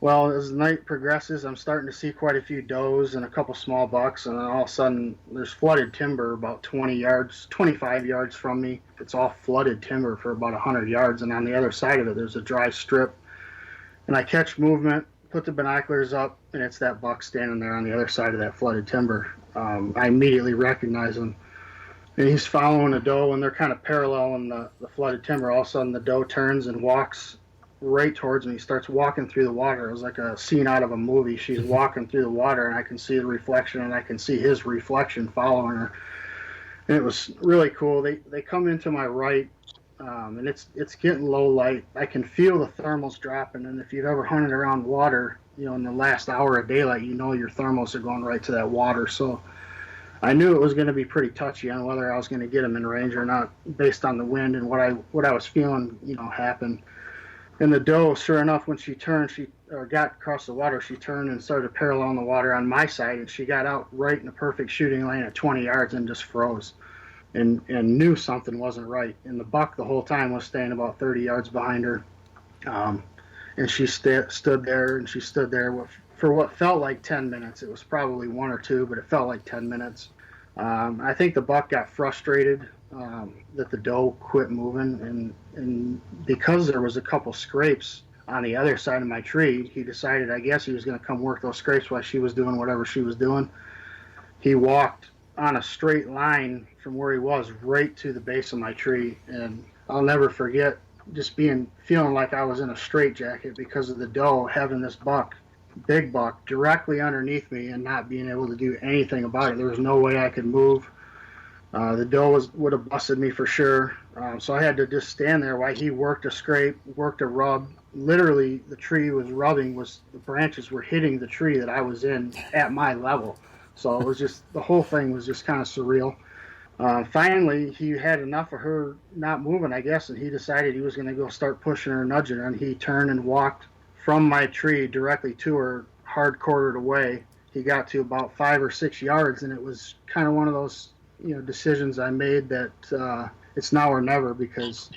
Well, as the night progresses, I'm starting to see quite a few does and a couple small bucks, and then all of a sudden there's flooded timber about 25 yards from me. It's all flooded timber for about 100 yards, and on the other side of it there's a dry strip. And I catch movement, put the binoculars up, and it's that buck standing there on the other side of that flooded timber. I immediately recognize him. And he's following a doe, and they're kind of parallel in the flooded timber. All of a sudden the doe turns and walks right towards me. He starts walking through the water. It was like a scene out of a movie. She's walking through the water, and I can see the reflection, and I can see his reflection following her. And it was really cool. They come into my right, and it's getting low light. I can feel the thermals dropping, and if you've ever hunted around water, in the last hour of daylight, your thermals are going right to that water. So I knew it was going to be pretty touchy on whether I was going to get him in range or not, based on the wind and what I was feeling, happen. And the doe, sure enough, when she turned, got across the water, she turned and started paralleling the water on my side, and she got out right in a perfect shooting lane at 20 yards and just froze, and knew something wasn't right. And the buck the whole time was staying about 30 yards behind her, and she stood there for what felt like 10 minutes. It was probably 1 or 2, but it felt like 10 minutes. I think the buck got frustrated that the doe quit moving, and because there was a couple scrapes on the other side of my tree, he decided, I guess, he was going to come work those scrapes while she was doing whatever she was doing. He walked on a straight line from where he was right to the base of my tree, and I'll never forget just feeling like I was in a straitjacket because of the doe having this buck, big buck, directly underneath me and not being able to do anything about it. There was no way I could move. The doe would have busted me for sure. So I had to just stand there while he worked a scrape, worked a rub. Literally, the tree was rubbing, the branches were hitting the tree that I was in at my level. So it was just, the whole thing was just kind of surreal. Finally, he had enough of her not moving, I guess, and he decided he was going to go start pushing her, nudging her, and he turned and walked from my tree directly to her, hard-quartered away. He got to about 5 or 6 yards, and it was kind of one of those decisions I made that it's now or never, because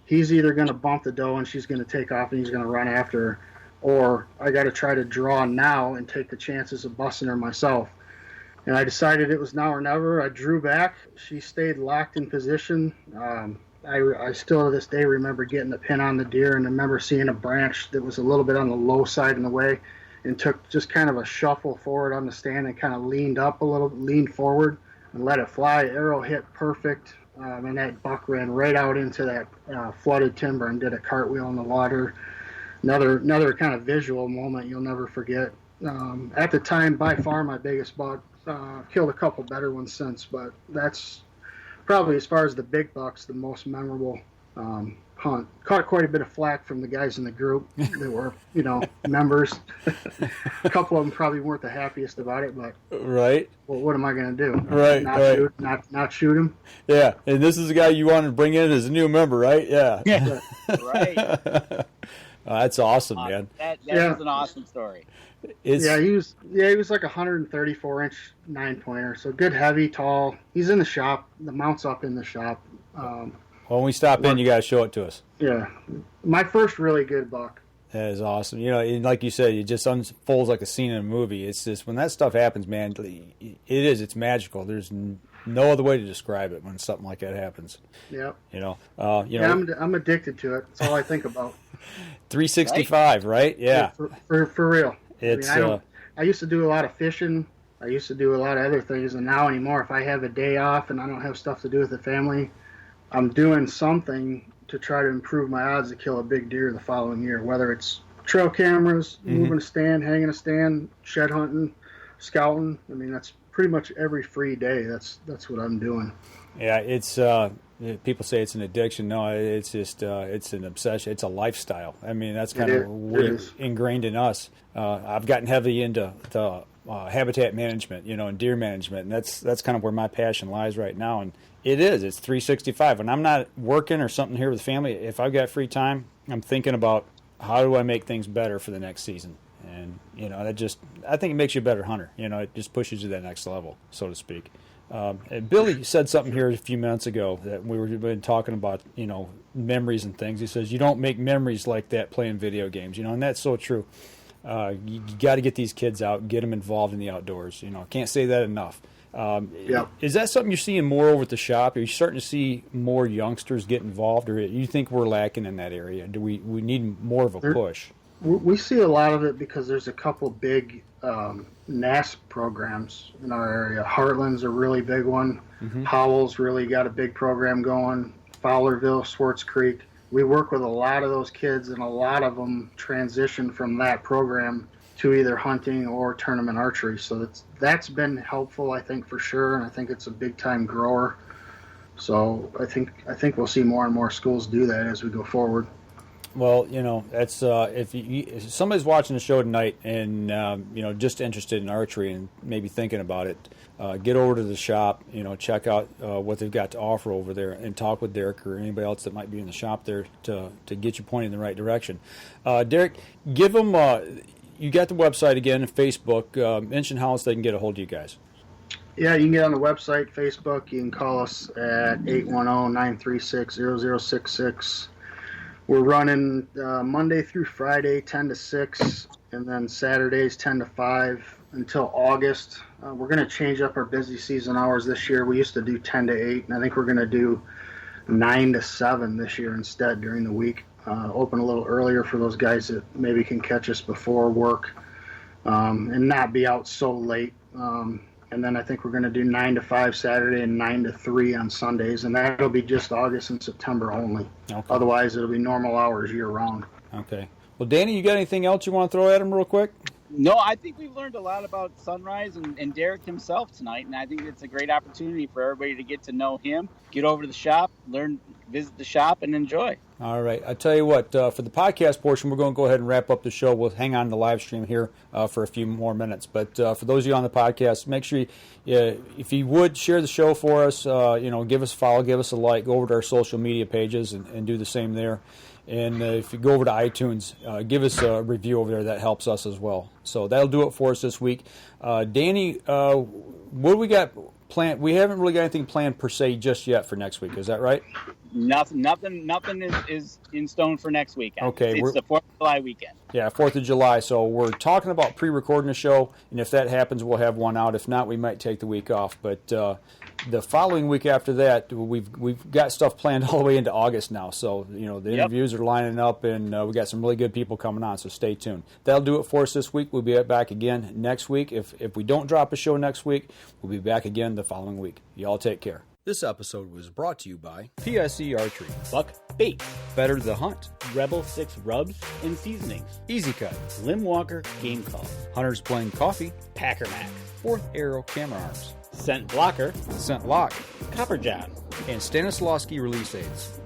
he's either going to bump the doe and she's going to take off and he's going to run after her, or I got to try to draw now and take the chances of busting her myself. And I decided it was now or never. I drew back. She stayed locked in position. I still to this day remember getting the pin on the deer, and I remember seeing a branch that was a little bit on the low side in the way, and took just kind of a shuffle forward on the stand and kind of leaned forward and let it fly. Arrow hit perfect, and that buck ran right out into that flooded timber and did a cartwheel in the water. Another kind of visual moment you'll never forget. At the time, by far my biggest buck. Killed a couple better ones since, but that's probably, as far as the big bucks, the most memorable hunt. Caught quite a bit of flack from the guys in the group that were, members. A couple of them probably weren't the happiest about it, but right. Well, what am I going to do? Right, not shoot him. Yeah, and this is the guy you wanted to bring in as a new member, right? Yeah. Yeah. Right. That's awesome, man. That was an awesome story. He was like a 134-inch 9-pointer, so good, heavy, tall. He's in the shop. The mount's up in the shop. When we stop in, you got to show it to us. Yeah, my first really good buck. That is awesome. And like you said, it just unfolds like a scene in a movie. It's just, when that stuff happens, man, it's magical. There's no other way to describe it when something like that happens. Yep. I'm addicted to it. That's all I think about. 365, right? Yeah. For real. It's. I used to do a lot of fishing. I used to do a lot of other things, and now anymore, if I have a day off and I don't have stuff to do with the family, I'm doing something to try to improve my odds to kill a big deer the following year. Whether it's trail cameras, moving a stand, hanging a stand, shed hunting, scouting. I mean, that's pretty much every free day. That's what I'm doing. Yeah, it's. People say it's an addiction. No, it's just it's an obsession. It's a lifestyle. I mean, that's kind of ingrained in us. I've gotten heavy into the habitat management, and deer management, and that's kind of where my passion lies right now. And it's 365. When I'm not working or something here with the family, if I've got free time, I'm thinking about how do I make things better for the next season. And I think it makes you a better hunter. It just pushes you to that next level, so to speak. And Billy said something here a few minutes ago that we were been talking about, memories and things. He says you don't make memories like that playing video games, and that's so true. You got to get these kids out, get them involved in the outdoors. Can't say that enough. Is that something you're seeing more over at the shop? Are you starting to see more youngsters get involved, or you think we're lacking in that area? Do we need more of a push? We see a lot of it because there's a couple big NAS programs in our area. Heartland's a really big one. Howell's really got a big program going. Fowlerville, Swartz Creek. We work with a lot of those kids, and a lot of them transition from that program to either hunting or tournament archery. So that's been helpful, I think, for sure, and I think it's a big-time grower. So I think we'll see more and more schools do that as we go forward. Well, that's if somebody's watching the show tonight and just interested in archery and maybe thinking about it, get over to the shop. Check out what they've got to offer over there, and talk with Derek or anybody else that might be in the shop there to get you pointed in the right direction. Derek, give them. You got the website again, Facebook. Mention how else they can get a hold of you guys. Yeah, you can get on the website, Facebook. You can call us at 810-936-0066. We're running Monday through Friday, 10 to 6, and then Saturdays, 10 to 5 until August. We're going to change up our busy season hours this year. We used to do 10 to 8, and I think we're going to do 9 to 7 this year instead during the week. Open a little earlier for those guys that maybe can catch us before work and not be out so late. And then I think we're going to do 9 to 5 Saturday and 9 to 3 on Sundays, and that'll be just August and September only. Okay. Otherwise, it'll be normal hours year-round. Okay. Well, Danny, you got anything else you want to throw at him real quick? No, I think we've learned a lot about SunRy and Derek himself tonight, and I think it's a great opportunity for everybody to get to know him, get over to the shop, visit the shop, and enjoy. All right. I tell you what, for the podcast portion, we're going to go ahead and wrap up the show. We'll hang on to the live stream here for a few more minutes. But for those of you on the podcast, make sure if you would share the show for us, give us a follow, give us a like, go over to our social media pages and do the same there. And if you go over to iTunes, give us a review over there. That helps us as well. So that'll do it for us this week. Danny, what do we got planned? We haven't really got anything planned per se just yet for next week. Is that right? Nothing is in stone for next weekend. Okay, it's the 4th of July weekend. Yeah, 4th of July. So we're talking about pre-recording a show, and if that happens, we'll have one out. If not, we might take the week off. But the following week after that, we've got stuff planned all the way into August now. So, the interviews are lining up, and we got some really good people coming on, so stay tuned. That'll do it for us this week. We'll be back again next week. If we don't drop a show next week, we'll be back again the following week. Y'all take care. This episode was brought to you by PSE Archery, Buck Bait, Better the Hunt, Rebel 6 Rubs and Seasonings, Easy Cut, Lim Walker Game Calls, Hunter's Plain Coffee, Packer Max, Fourth Arrow Camera Arms, Scent Blocker, Scent Lock, Copper John, and Stanislawski Release Aids.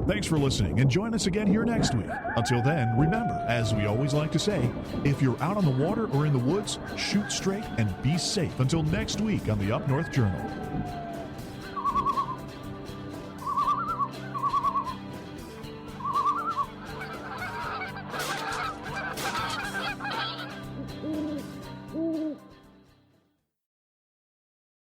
Thanks for listening, and join us again here next week. Until then, remember, as we always like to say, if you're out on the water or in the woods, shoot straight and be safe until next week on the Up North Journal.